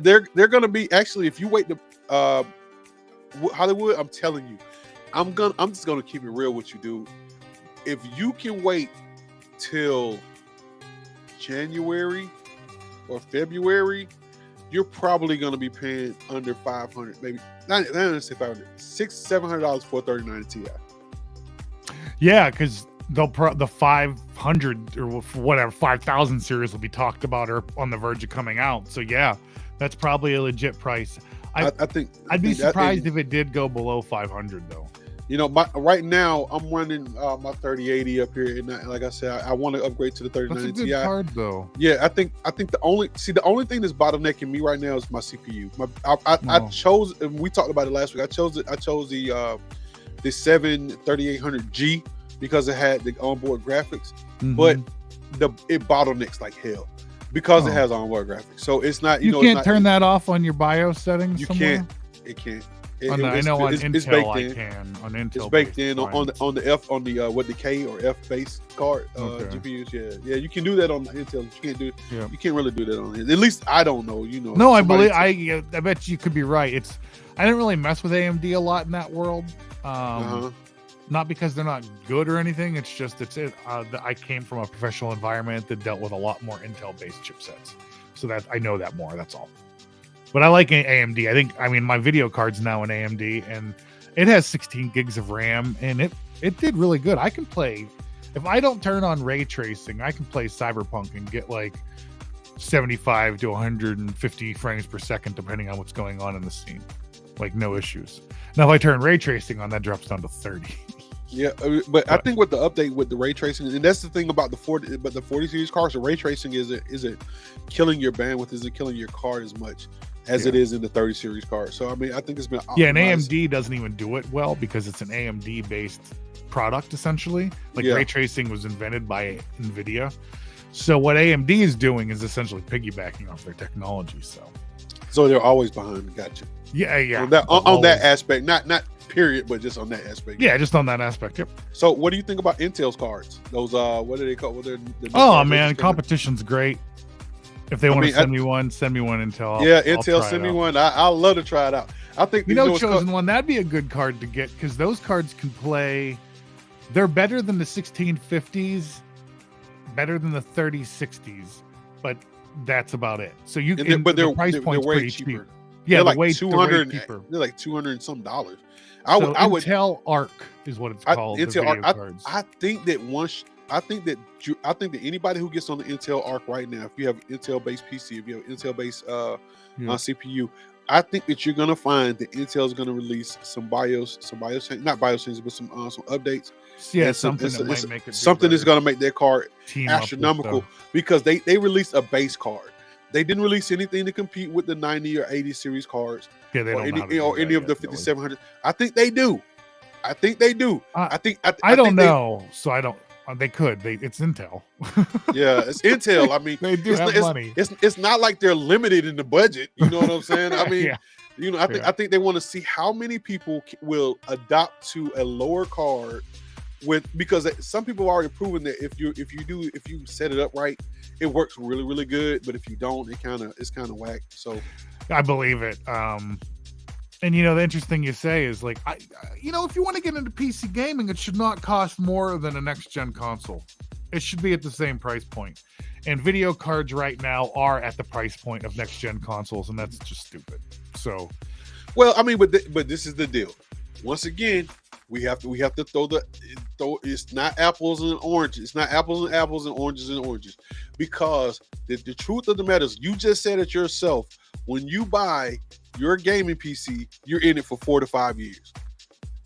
Speaker 6: they're gonna be actually. If you wait to Hollywood, I'm telling you, I'm just gonna keep it real with you, dude. If you can wait till January or February, you're probably gonna be paying under 500, maybe not say 500, $600-700 for a 3090 Ti.
Speaker 1: Yeah, because the 500 or whatever 5000 series will be talked about or on the verge of coming out. So yeah, that's probably a legit price.
Speaker 6: I think
Speaker 1: I'd be surprised if it did go below 500 though.
Speaker 6: You know, right now I'm running my 3080 up here, and like I said, I want to upgrade to the 3090
Speaker 1: That's a good card though.
Speaker 6: Yeah, I think the only thing that's bottlenecking me right now is my CPU. I chose, and we talked about it last week. I chose the 3800G because it had the onboard graphics, but it bottlenecks like hell because it has onboard graphics. So it's not
Speaker 1: you can't turn that off on your BIOS settings.
Speaker 6: You
Speaker 1: somewhere?
Speaker 6: can't. It can't.
Speaker 1: I know on Intel
Speaker 6: it's baked
Speaker 1: I
Speaker 6: in.
Speaker 1: can. On Intel,
Speaker 6: it's baked in on the K or F base card GPUs. Yeah. You can do that on the Intel. You can't do. Yeah. You can't really do that on it. At least I don't know. You know.
Speaker 1: No, I bet you could be right. I didn't really mess with AMD a lot in that world. Not because they're not good or anything. It's just I came from a professional environment that dealt with a lot more Intel based chipsets, so that I know that more. That's all. But I like AMD. I mean, my video card's now an AMD, and it has 16 gigs of RAM, and it did really good. I can play, if I don't turn on ray tracing, I can play Cyberpunk and get like 75 to 150 frames per second, depending on what's going on in the scene. Like, no issues. Now, if I turn ray tracing on, that drops down to 30.
Speaker 6: Yeah, but I think with the update with the ray tracing, and that's the thing about the 40 series cards, the ray tracing isn't killing your bandwidth, isn't killing your card as much as it is in the 30 series card. So I mean, I think it's been optimized.
Speaker 1: Yeah, and AMD doesn't even do it well because it's an AMD based product essentially. Like ray tracing was invented by NVIDIA. So what AMD is doing is essentially piggybacking off their technology. So
Speaker 6: they're always behind. Gotcha.
Speaker 1: Yeah.
Speaker 6: On that aspect, not period, but just on that aspect.
Speaker 1: Yeah, just on that aspect. Yep.
Speaker 6: So what do you think about Intel's cards? Those what are they called?
Speaker 1: Oh man, competition's great. If they want to send me one Intel.
Speaker 6: Intel, send me one. I'll love to try it out. I think
Speaker 1: Chosen One, that'd be a good card to get because those cards can play. They're better than the 1650s, better than the 3060s, but that's about it. So you can, but
Speaker 6: the
Speaker 1: price point's
Speaker 6: way
Speaker 1: pretty
Speaker 6: cheaper.
Speaker 1: cheap. Yeah,
Speaker 6: they're like 200. They're like $200 and some dollars. I would
Speaker 1: Intel Arc is what it's called.
Speaker 6: Intel Arc. I think that anybody who gets on the Intel Arc right now, if you have Intel based PC, if you have Intel based CPU, I think that you're gonna find that Intel is gonna release some BIOS not BIOS changes, but some updates.
Speaker 1: Yeah, something
Speaker 6: that's gonna make their card astronomical because they released a base card. They didn't release anything to compete with the 90 or 80 series cards,
Speaker 1: or
Speaker 6: any of the 5700. I think they do. I don't
Speaker 1: know. So I don't. They could. It's Intel.
Speaker 6: Yeah, it's Intel. I mean,
Speaker 1: they do have money.
Speaker 6: It's not like they're limited in the budget. You know what I'm saying? I mean, I think they want to see how many people will adopt to a lower card because some people have already proven that if you set it up right, it works really, really good. But if you don't, it's kind of whack. So
Speaker 1: I believe it. And the interesting you say is like, if you want to get into PC gaming, it should not cost more than a next gen console. It should be at the same price point. And video cards right now are at the price point of next gen consoles, and that's just stupid. So,
Speaker 6: well, I mean, but this is the deal. Once again, we have to throw it's not apples and oranges. It's not apples and oranges, because the truth of the matter is, you just said it yourself. When you buy your gaming PC, you're in it for 4 to 5 years,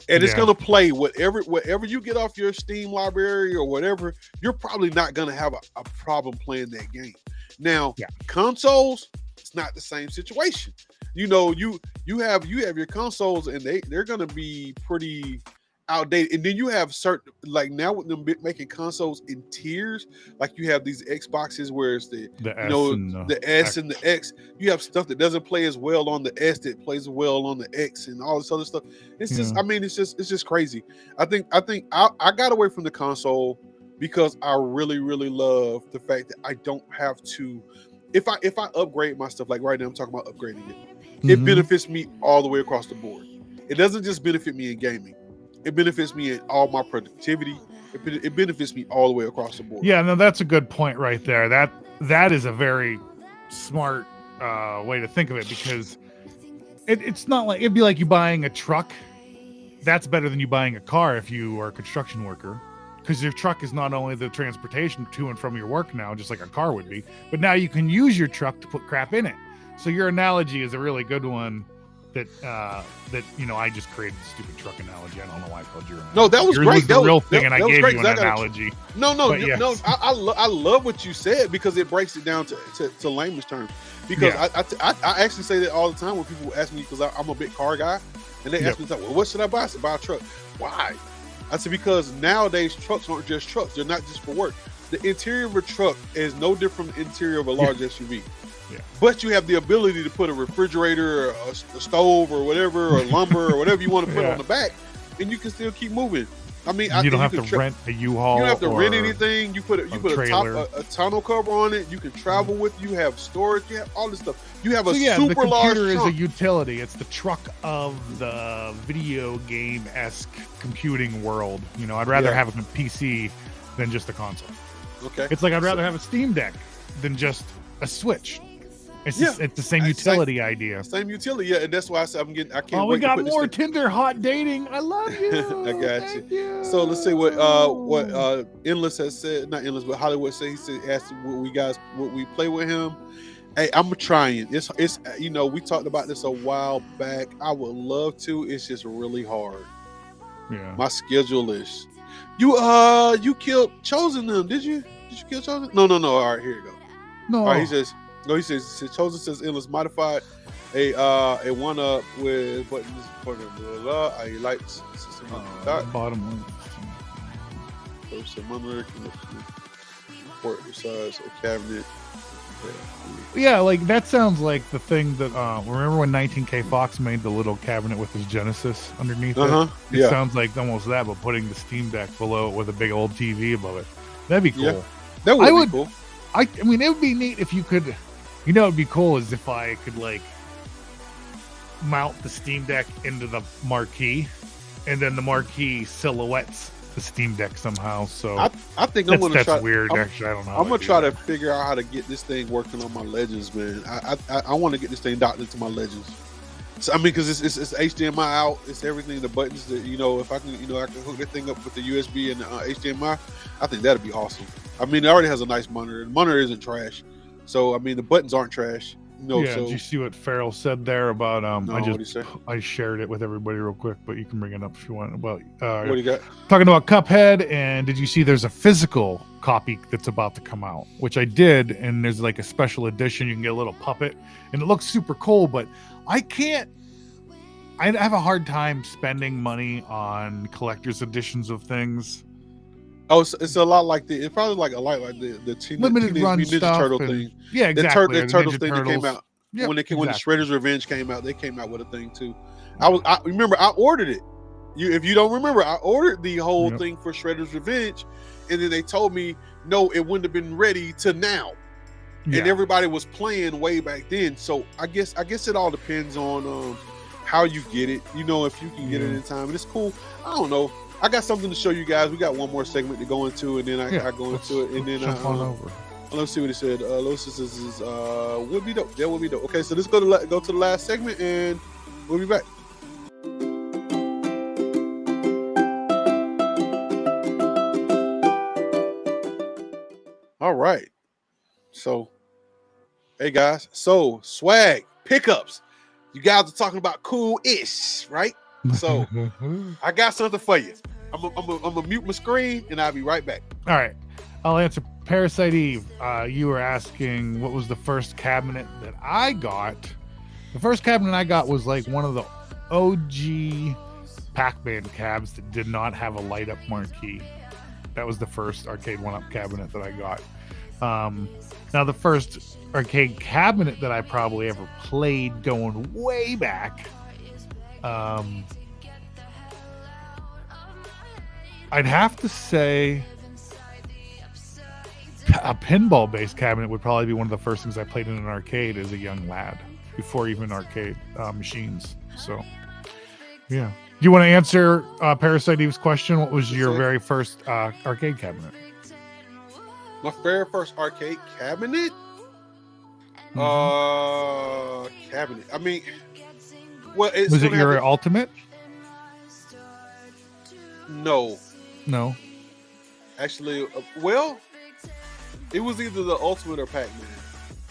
Speaker 6: and it's gonna play whatever you get off your Steam library or whatever. You're probably not gonna have a problem playing that game. Now, consoles, it's not the same situation. You have your consoles, and they're gonna be pretty outdated. And then you have certain, like now with them making consoles in tiers, like you have these Xboxes where it's the S and the X. You have stuff that doesn't play as well on the S that plays well on the X, and all this other stuff. It's just, I mean, it's just crazy. I think I got away from the console because I really, really love the fact that I don't have to. If I upgrade my stuff, like right now I'm talking about upgrading it, it benefits me all the way across the board. It doesn't just benefit me in gaming. It benefits me in all my productivity. It benefits me all the way across the board.
Speaker 1: Yeah, no, that's a good point right there. That is a very smart way to think of it, because it's not like, it'd be like you buying a truck. That's better than you buying a car if you are a construction worker, because your truck is not only the transportation to and from your work now, just like a car would be, but now you can use your truck to put crap in it. So your analogy is a really good one. That I just created a stupid truck analogy. I don't know why I called your analogy.
Speaker 6: No, that was
Speaker 1: Yours
Speaker 6: great.
Speaker 1: Was the real thing, and I gave you an analogy.
Speaker 6: No. I love what you said, because it breaks it down to layman's terms. Because I actually say that all the time when people ask me, because I'm a big car guy, and they ask me, well, what should I buy? I said, buy a truck. Why? I said, because nowadays trucks aren't just trucks. They're not just for work. The interior of a truck is no different from the interior of a large SUV. Yeah. But you have the ability to put a refrigerator, or a stove, or whatever, or lumber, or whatever you want to put on the back, and you can still keep moving. I mean,
Speaker 1: you don't have to rent a U-Haul.
Speaker 6: You don't have to rent anything. You put a tonneau cover on it. You can travel with. You have storage. You have all this stuff. You have a super large trunk.
Speaker 1: The computer is a utility. It's the truck of the video game-esque computing world. I'd rather have a PC than just a console.
Speaker 6: Okay.
Speaker 1: It's like I'd rather have a Steam Deck than just a Switch. It's the same utility idea.
Speaker 6: Same utility, yeah, and that's why I said I can't wait.
Speaker 1: We got more Tinder hot dating. I love you.
Speaker 6: I got you. So let's see what Endless has said. Not Endless, but Hollywood said. He said, asked what we play with him. Hey, I'm trying. It's we talked about this a while back. I would love to. It's just really hard.
Speaker 1: Yeah.
Speaker 6: My schedule is. You killed Chosen them, did you? Did you kill Chosen? No. All right, here you go.
Speaker 1: No.
Speaker 6: All right, he says Chosen says Endless modified a one up with buttons for the blah. I like system
Speaker 1: bottom
Speaker 6: one. Some monitor port size a cabinet.
Speaker 1: Yeah, like that sounds like the thing that remember when 19K Fox made the little cabinet with his Genesis underneath it? It sounds like almost that, but putting the Steam Deck below it with a big old TV above it. That'd be cool.
Speaker 6: Yeah, that would be cool.
Speaker 1: I mean, it would be neat if you could. It'd be cool is if I could like mount the Steam Deck into the marquee, and then the marquee silhouettes the Steam Deck somehow. So
Speaker 6: I think I'm gonna try.
Speaker 1: That's weird. Actually, I don't know.
Speaker 6: I'm gonna try to figure out how to get this thing working on my Legends, man. I want to get this thing docked into my Legends. So I mean, because it's HDMI out, it's everything. The buttons that if I can I can hook that thing up with the USB and the HDMI. I think that'd be awesome. I mean, it already has a nice monitor. The monitor isn't trash. So I mean, the buttons aren't trash. So,
Speaker 1: did you see what Farrell said there about
Speaker 6: what'd he say?
Speaker 1: I shared it with everybody real quick, but you can bring it up if you want. About
Speaker 6: what do you got?
Speaker 1: Talking about Cuphead, and did you see there's a physical copy that's about to come out, which I did, and there's like a special edition. You can get a little puppet, and it looks super cool, but I have a hard time spending money on collector's editions of things.
Speaker 6: Oh, it's a lot like it's probably like a lot like the
Speaker 1: limited run
Speaker 6: Ninja
Speaker 1: stuff
Speaker 6: Turtle thing.
Speaker 1: Yeah, exactly.
Speaker 6: The Turtles thing that came out when the Shredder's Revenge came out. They came out with a thing too. I remember I ordered it. If you don't remember, I ordered the whole thing for Shredder's Revenge, and then they told me no, it wouldn't have been ready to now. Yeah. And everybody was playing way back then. So I guess it all depends on how you get it. If you can get it in time, and it's cool. I don't know. I got something to show you guys. We got one more segment to go into, and then I go into it, and then let's see what he said. Lois says would be dope. That would be dope. Okay, so let's go to the last segment, and we'll be back. All right. So, hey guys. So swag pickups. You guys are talking about cool-ish, right? So I got something for you. I'm gonna mute my screen and I'll be right back.
Speaker 1: All right, I'll answer. Parasite Eve, you were asking what was the first cabinet that I got. The first cabinet I got was like one of the OG Pac-Man cabs that did not have a light up marquee. That was the first arcade 1-up cabinet that I got. Now the first arcade cabinet that I probably ever played going way back, I'd have to say a pinball-based cabinet would probably be one of the first things I played in an arcade as a young lad, before even arcade machines. So, yeah. Do you want to answer Parasite Eve's question? What was your very first arcade cabinet?
Speaker 6: My very first arcade cabinet? Cabinet. I mean, well,
Speaker 1: was it your Ultimate?
Speaker 6: No. Actually, well, it was either the Ultimate or Pac-Man.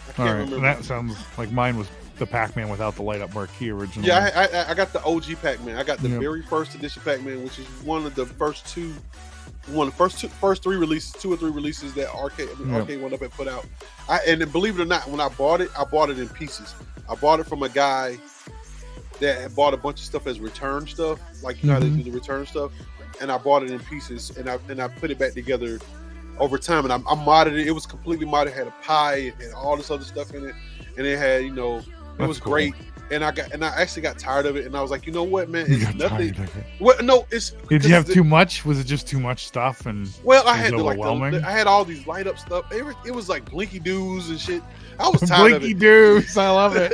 Speaker 6: I can't remember.
Speaker 1: That sounds like mine was the Pac-Man without the light up marquee originally.
Speaker 6: Yeah, I got the OG Pac-Man. I got the very first edition Pac-Man, which is one of the first three releases, 2 or 3 releases that Arcade One Up had put out. And then, believe it or not, when I bought it in pieces. I bought it from a guy that had bought a bunch of stuff as return stuff, like you know how they do the return stuff. And I bought it in pieces, and I put it back together over time, and I modded it. It was completely modded. It had a pie, it had all this other stuff in it, and it had, it was cool. Great. And I actually got tired of it, and I was like, you know what, man, it's nothing. Well, no, it's.
Speaker 1: Did you have too much? Was it just too much stuff? And
Speaker 6: I had I had all these light up stuff. It was like Blinky Doos and shit. I was tired of it.
Speaker 1: Blinky Doos, I love it.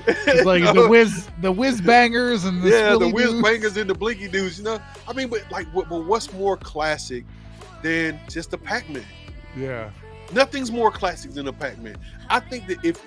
Speaker 1: It's like the whiz bangers and
Speaker 6: the whiz bangers and the Blinky Doos. I mean, but what's more classic than just a Pac-Man? Yeah. Nothing's more classic than a Pac-Man. I think that if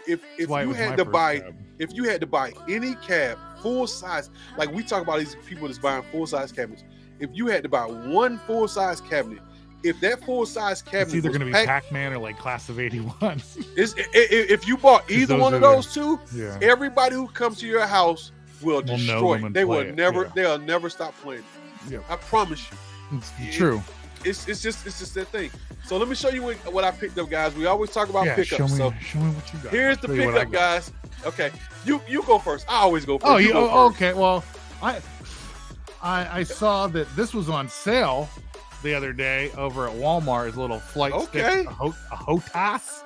Speaker 6: you had to buy any cab full size, like we talk about these people that's buying full size cabinets. If you had to buy one full size cabinet, if that full size cabinet,
Speaker 1: it's either going to be Pac-Man or like Class of '81.
Speaker 6: If you bought either one of those two, everybody who comes to your house will destroy it. They will never. They'll never stop playing. Yeah, I promise you.
Speaker 1: It's true.
Speaker 6: It's just that thing. So let me show you what I picked up, guys. We always talk about pickups. Show me
Speaker 1: what you got.
Speaker 6: Here's the pickup, guys. Okay, you go first. I always go first.
Speaker 1: Okay. Well, I saw that this was on sale the other day over at Walmart. As a little flight stick, a HOTAS.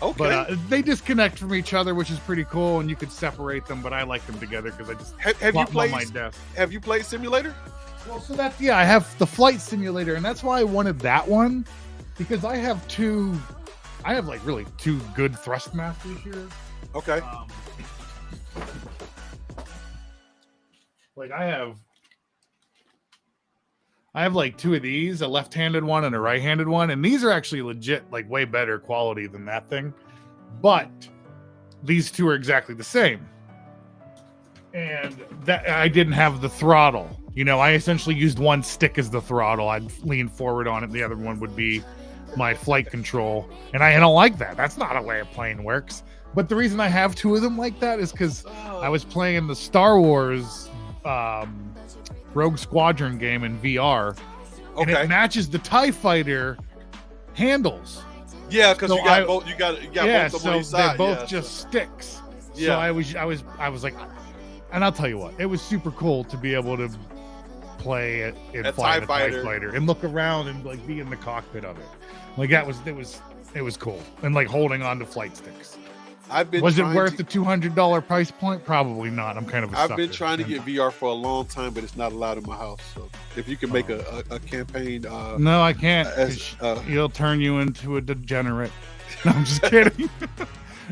Speaker 1: Okay. But they disconnect from each other, which is pretty cool, and you could separate them. But I like them together because I just
Speaker 6: have you played
Speaker 1: on my desk.
Speaker 6: Have you played Simulator?
Speaker 1: Well, so that's I have the flight simulator, and that's why I wanted that one, because I have like really two good Thrustmasters here.
Speaker 6: Okay.
Speaker 1: Like I have like 2 of these, a left-handed one and a right-handed one, and these are actually legit, like way better quality than that thing. But these 2 are exactly the same. And that I didn't have the throttle. I essentially used one stick as the throttle. I'd lean forward on it. The other one would be my flight control. And I don't like that. That's not a way a plane works. But the reason I have 2 of them like that is because I was playing the Star Wars Rogue Squadron game in VR. And it matches the TIE Fighter handles.
Speaker 6: Yeah, because you got both. You got both of them on each side.
Speaker 1: They're both just sticks. Yeah. So I was like, and I'll tell you what, it was super cool to be able to play it and fly the TIE Fighter and look around and like be in the cockpit of it. Like it was cool. And like holding on to flight sticks. Was it worth the $200 price point? Probably not. I'm kind of a sucker.
Speaker 6: I've been trying to get VR for a long time, but it's not allowed in my house. So if you can make a campaign,
Speaker 1: no, I can't. It'll turn you into a degenerate. No, I'm just kidding.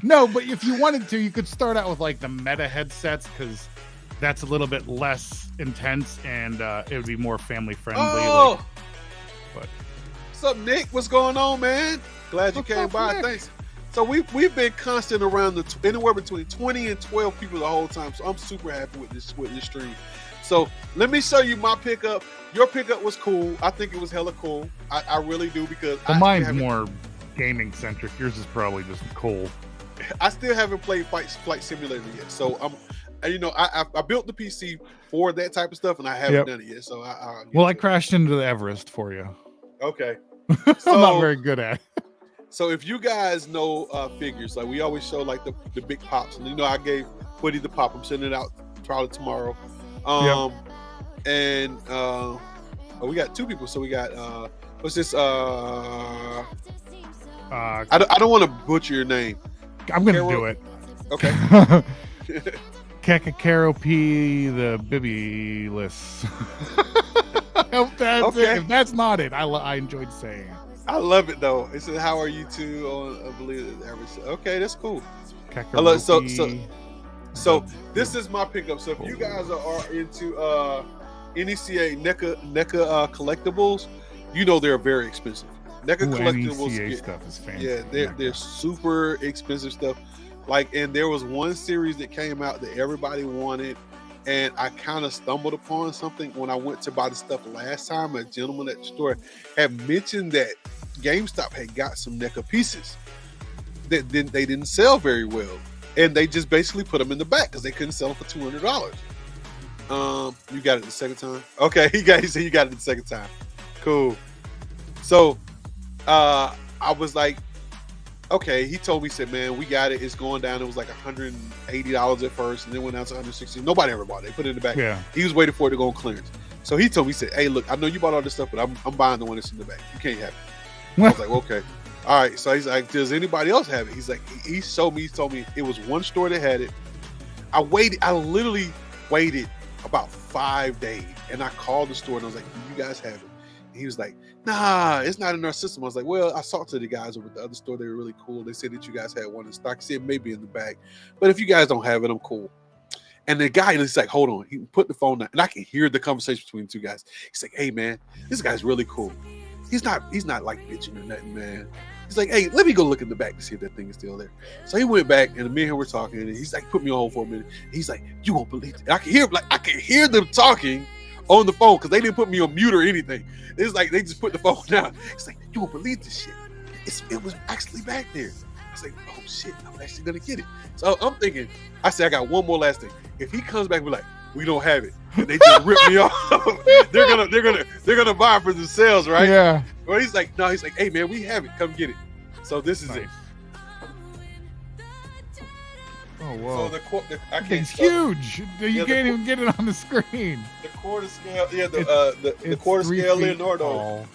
Speaker 1: No, but if you wanted to, you could start out with like the Meta headsets, because that's a little bit less intense and it would be more family friendly.
Speaker 6: Oh, what's up, Nick? What's going on, man? Glad you came by. Nick? Thanks. So we've been constant around anywhere between 20 and 12 people the whole time. So I'm super happy with this stream. So let me show you my pickup. Your pickup was cool. I think it was hella cool. I really do, because
Speaker 1: mine's more gaming centric. Yours is probably just cool.
Speaker 6: I still haven't played Flight Simulator yet. So I built the PC for that type of stuff, and I haven't done it yet. So
Speaker 1: I crashed into the Everest for you.
Speaker 6: Okay.
Speaker 1: So, I'm not very good at it.
Speaker 6: So if you guys know figures, like we always show like the big pops, and I gave Woody the pop. I'm sending it out probably tomorrow. And we got 2 people. So we got what's this? I don't want to butcher your name.
Speaker 1: I'm gonna do it.
Speaker 6: Okay.
Speaker 1: Kakakaro P the Bibulus. I hope that's it. If that's not it, I enjoyed saying it.
Speaker 6: I love it though. It says, "How are you two?" On I believe it's average. Okay, that's cool.
Speaker 1: Kakaroki.
Speaker 6: So this is my pickup. So if you guys are into NECA NECA collectibles, you know they're very expensive. NECA collectibles
Speaker 1: NECA stuff is fantastic.
Speaker 6: Yeah, they're super expensive stuff. Like, and there was one series that came out that everybody wanted, and I kind of stumbled upon something when I went to buy the stuff last time. A gentleman at the store had mentioned that GameStop had got some NECA pieces that they didn't sell very well, and they just basically put them in the back because they couldn't sell them for $200. You got it the second time? Okay, he said you got it the second time. Cool. So I was like, okay. He told me, he said, man, we got it. It's going down. It was like $180 at first, and then went down to $160. Nobody ever bought it. They put it in the back. Yeah. He was waiting for it to go on clearance. So he told me, he said, hey, look, I know you bought all this stuff, but I'm buying the one that's in the back. You can't have it. I was like, okay. All right. So he's like, does anybody else have it? He's like, he told me it was one store that had it. I literally waited about 5 days, and I called the store and I was like, do you guys have it? And he was like, nah, it's not in our system. I was like, well, I talked to the guys over at the other store. They were really cool. They said that you guys had one in stock. He said maybe in the back, but if you guys don't have it, I'm cool. And the guy is like, hold on. He put the phone down, and I can hear the conversation between the two guys. He's like, hey man, this guy's really cool. He's not like bitching or nothing, man. He's like, hey, let me go look in the back to see if that thing is still there. So he went back, and me and him were talking, and he's like, put me on hold for a minute. And he's like, you won't believe it. And I can hear them talking on the phone because they didn't put me on mute or anything. It's like they just put the phone down. It's like, you won't believe this shit. It was actually back there. I was like, oh shit, I'm actually gonna get it. So I'm thinking, I said, I got one more last thing. If he comes back and be like, we don't have it, and they just rip me off, they're gonna buy it for themselves, right?
Speaker 1: Yeah.
Speaker 6: Well, he's like, no, he's like, hey man, we have it. Come get it. So this is it.
Speaker 1: Oh whoa!
Speaker 6: So I can't.
Speaker 1: It's huge. You can't even get it on the screen.
Speaker 6: The quarter scale, the quarter scale Leonardo.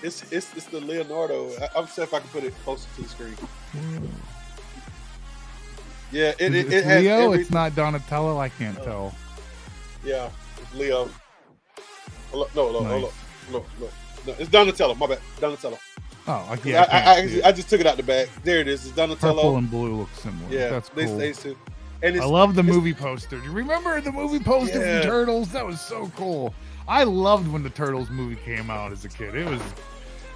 Speaker 6: It's the Leonardo. I'm sure if I can put it closer to the screen. Yeah, it has
Speaker 1: Leo. It's not Donatello. I can't tell.
Speaker 6: Yeah, it's Leo. No, it's Donatello. My bad, Donatello.
Speaker 1: Oh,
Speaker 6: I just took it out the bag. There it is. It's Donatello.
Speaker 1: Purple and blue look similar. Yeah, that's cool.
Speaker 6: And
Speaker 1: I love the movie poster. Do you remember the movie poster from Turtles? That was so cool. I loved when the Turtles movie came out as a kid. It was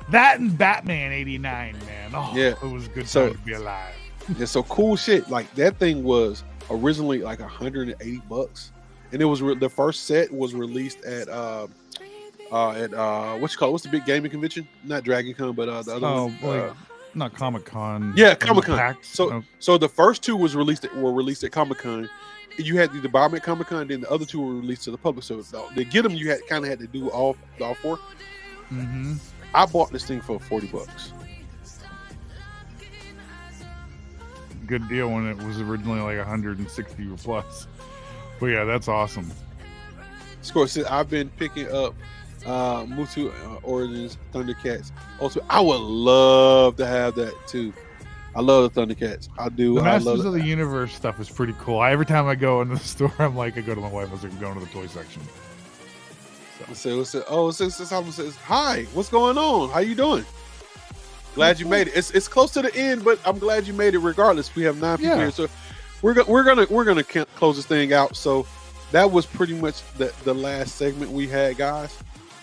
Speaker 1: that and Batman '89, man. Oh, yeah, it was a good time to be alive.
Speaker 6: Yeah, so cool shit. Like that thing was originally like $180, and it was the first set was released at what's the big gaming convention? Not Dragon Con, but the other one.
Speaker 1: Not Comic Con.
Speaker 6: Yeah, Comic Con. So the first two were released at Comic Con. You had to buy them at Comic Con, then the other two were released to the public. So to get them, you had to do all four.
Speaker 1: Mm-hmm.
Speaker 6: I bought this thing for $40.
Speaker 1: Good deal when it was originally like 160 or plus. But yeah, that's awesome.
Speaker 6: Score says I've been picking up Mutu Origins Thundercats. Also, I would love to have that too. I love the Thundercats. I do.
Speaker 1: The Masters of the Universe stuff is pretty cool. Every time I go into the store, I go to my wife. I was like, I'm going to the toy section.
Speaker 6: So someone says, hi, what's going on? How you doing? Glad you made it. It's close to the end, but I'm glad you made it regardless. We have 9 people here, so we're gonna close this thing out. So that was pretty much the last segment we had, guys.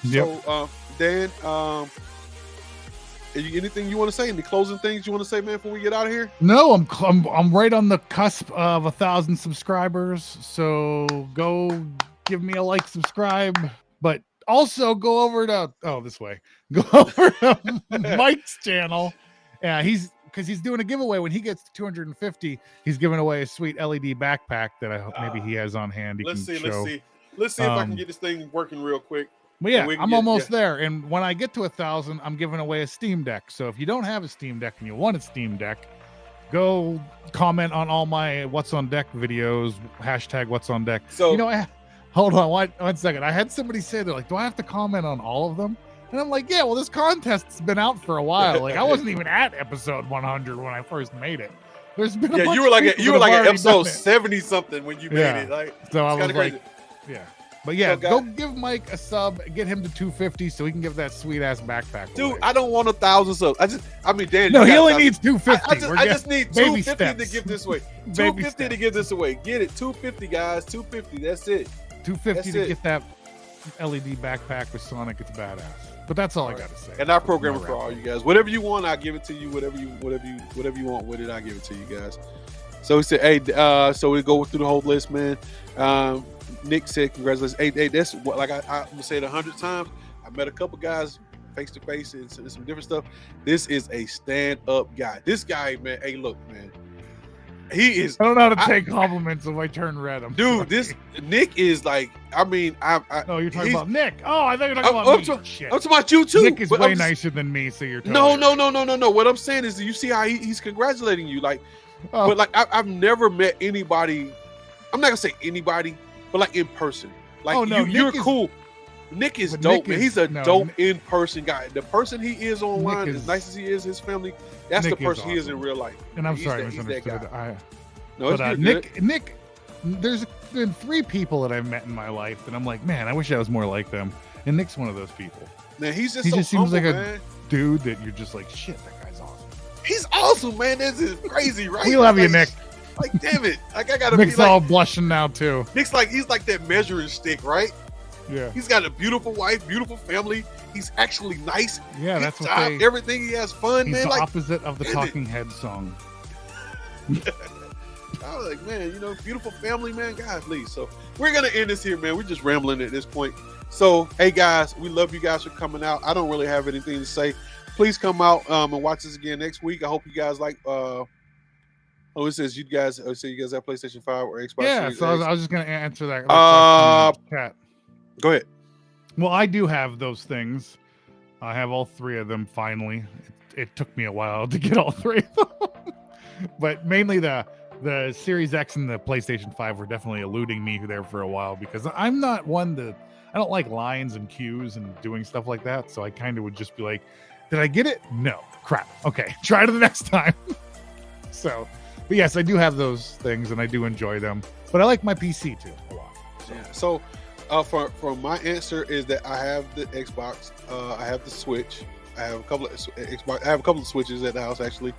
Speaker 6: Yep. So Dan, anything you want to say? Any closing things you want to say, man, before we get out of here?
Speaker 1: No, I'm right on the cusp of 1,000 subscribers. So go give me a like, subscribe, but also go over to this way. Go over to Mike's channel. Yeah, because he's doing a giveaway. When he gets to 250, he's giving away a sweet LED backpack that I hope maybe he has on hand. Let's see
Speaker 6: if I can get this thing working real quick.
Speaker 1: But yeah, I'm almost there. And when I get to 1,000, I'm giving away a Steam Deck. So if you don't have a Steam Deck and you want a Steam Deck, go comment on all my What's on Deck videos, hashtag What's on Deck. So hold on one second. I had somebody say, they're like, do I have to comment on all of them? And I'm like, yeah, well, this contest's been out for a while. Like, I wasn't even at episode 100 when I first made it. There's been
Speaker 6: you were like at episode 70 something when you made it. Like,
Speaker 1: so I was like, But yeah,
Speaker 6: So, guys-
Speaker 1: go give Mike a sub, get him to 250 so he can give that sweet ass backpack
Speaker 6: Dude,
Speaker 1: away.
Speaker 6: I don't want 1,000 subs. Dan.
Speaker 1: No,
Speaker 6: you
Speaker 1: he
Speaker 6: got
Speaker 1: only
Speaker 6: 1,000.
Speaker 1: needs 250.
Speaker 6: I just need
Speaker 1: baby
Speaker 6: 250 to
Speaker 1: steps.
Speaker 6: give this away.
Speaker 1: Baby
Speaker 6: 250 to
Speaker 1: steps.
Speaker 6: give this away. Get it. 250, guys. 250. That's it.
Speaker 1: 250
Speaker 6: That's
Speaker 1: to
Speaker 6: it.
Speaker 1: get that LED backpack with Sonic. It's badass. But that's all I got to say.
Speaker 6: And our program for all you guys. Whatever you want, I'll give it to you. Whatever you want with it, I'll give it to you guys. So he said, hey, so we go through the whole list, man. Nick said, congratulations. Hey, that's what, like I'm gonna say it 100 times. I met a couple guys face to face and some different stuff. This is a stand-up guy. This guy, man. Hey, look, man. He is.
Speaker 1: I don't know how to take compliments if I turn red.
Speaker 6: Dude, this Nick is like. I mean,
Speaker 1: No, you're talking about Nick. Oh, I thought you were talking about me. Shit.
Speaker 6: I'm talking about you too.
Speaker 1: Nick is
Speaker 6: but
Speaker 1: way
Speaker 6: I'm just-
Speaker 1: nicer than me, so you're.
Speaker 6: No.
Speaker 1: Totally right.
Speaker 6: What I'm saying is, you see how he's congratulating you, like.
Speaker 1: Oh.
Speaker 6: But like, I've never met anybody. I'm not gonna say anybody, but like in person. Like,
Speaker 1: Oh, no,
Speaker 6: you're
Speaker 1: Nick is-
Speaker 6: cool. Nick is
Speaker 1: But
Speaker 6: dope,
Speaker 1: Nick
Speaker 6: man.
Speaker 1: is-
Speaker 6: He's a
Speaker 1: no,
Speaker 6: dope
Speaker 1: Nick-
Speaker 6: in-person guy. The person he is online,
Speaker 1: Nick
Speaker 6: as
Speaker 1: is-
Speaker 6: nice as he is, his family, that's
Speaker 1: Nick
Speaker 6: the
Speaker 1: is
Speaker 6: person he is in
Speaker 1: awesome.
Speaker 6: real life.
Speaker 1: And I'm
Speaker 6: He's
Speaker 1: sorry, I
Speaker 6: that- he's that
Speaker 1: misunderstood.
Speaker 6: guy. No,
Speaker 1: But
Speaker 6: it's good.
Speaker 1: Nick, there's been 3 people that I've met in my life that I'm like, man, I wish I was more like them. And Nick's one of those people.
Speaker 6: Man, he just
Speaker 1: seems
Speaker 6: humble,
Speaker 1: like a
Speaker 6: man.
Speaker 1: dude that you're just like, shit, that guy's awesome.
Speaker 6: He's awesome, man. This is crazy, right?
Speaker 1: We love you,
Speaker 6: Like,
Speaker 1: Nick.
Speaker 6: Like, damn it. Like, I gotta
Speaker 1: Nick's
Speaker 6: be like,
Speaker 1: all blushing now too.
Speaker 6: Nick's like, he's like that measuring stick, right?
Speaker 1: Yeah,
Speaker 6: He's got a beautiful wife, beautiful family. He's actually nice.
Speaker 1: yeah,
Speaker 6: Good
Speaker 1: that's what
Speaker 6: job,
Speaker 1: they.
Speaker 6: everything. He has fun,
Speaker 1: He's
Speaker 6: man.
Speaker 1: the
Speaker 6: Like,
Speaker 1: opposite of the
Speaker 6: damn it.
Speaker 1: Talking Head song.
Speaker 6: I was like, man, beautiful family, man. God, please. So we're gonna end this here, man. We're just rambling at this point. So, hey guys, we love you guys for coming out. I don't really have anything to say. Please come out and watch us again next week. I hope you guys like. It says you guys. Oh, so you guys have PlayStation 5 or Xbox?
Speaker 1: Yeah,
Speaker 6: Series
Speaker 1: so I
Speaker 6: X?
Speaker 1: was just gonna answer that. Chat.
Speaker 6: Go ahead.
Speaker 1: Well, I do have those things. I have all 3 of them finally. It took me a while to get all 3 of them. But mainly the Series X and the PlayStation 5 were definitely eluding me there for a while because I'm not one that I don't like lines and queues and doing stuff like that. So I kind of would just be like, did I get it? No. Crap. Okay. Try to the next time. So, but yes, I do have those things and I do enjoy them. But I like my PC too a lot.
Speaker 6: Yeah. So, for my answer is that I have the Xbox. I have the Switch. I have a couple of Xbox. I have a couple of Switches at the house actually.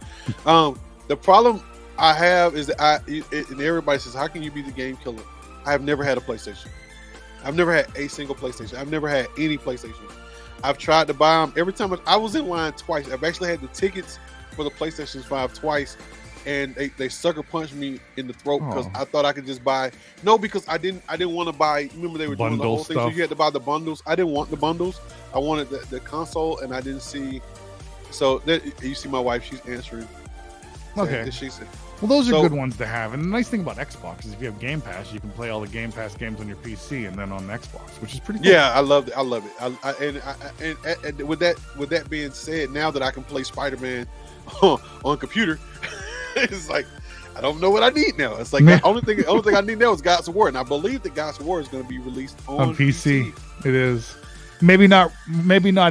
Speaker 6: The problem I have is that and everybody says, how can you be the game killer? I have never had a PlayStation. I've never had a single PlayStation. I've never had any PlayStation. I've tried to buy them every time. I was in line twice. I've actually had the tickets for the PlayStation 5 twice, and they sucker punched me in the throat because I thought I could just buy. No, because I didn't want to buy. Remember they were doing the
Speaker 1: Bundle
Speaker 6: whole thing, so
Speaker 1: stuff.
Speaker 6: you had to buy the bundles. I didn't want the bundles. I wanted the console, and I didn't see. So you see my wife, she's answering.
Speaker 1: Okay.
Speaker 6: She said,
Speaker 1: Well, those are
Speaker 6: So-
Speaker 1: good ones to have. And the nice thing about Xbox is if you have Game Pass, you can play all the Game Pass games on your PC and then on Xbox, which is pretty cool.
Speaker 6: yeah, I love it. I love it. And with that being said, now that I can play Spider-Man on computer, it's like I don't know what I need now. It's like the only thing I need now is Gods of War, and I believe that Gods of War is going to be released on
Speaker 1: PC. It is. Maybe not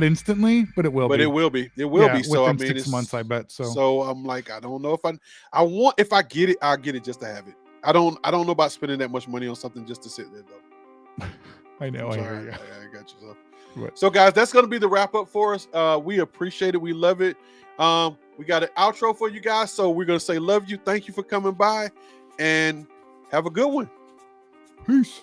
Speaker 1: instantly, but it will
Speaker 6: but
Speaker 1: be.
Speaker 6: it will be. It will be. So I
Speaker 1: within
Speaker 6: mean,
Speaker 1: 6 months, I bet. So
Speaker 6: So I'm like, I don't know if I get it, I'll get it just to have it. I don't know about spending that much money on something just to sit there though.
Speaker 1: I know. I hear you.
Speaker 6: I got you.
Speaker 1: What?
Speaker 6: So guys, that's going to be the wrap up for us. We appreciate it. We love it. We got an outro for you guys. So we're going to say love you. Thank you for coming by and have a good one.
Speaker 1: Peace.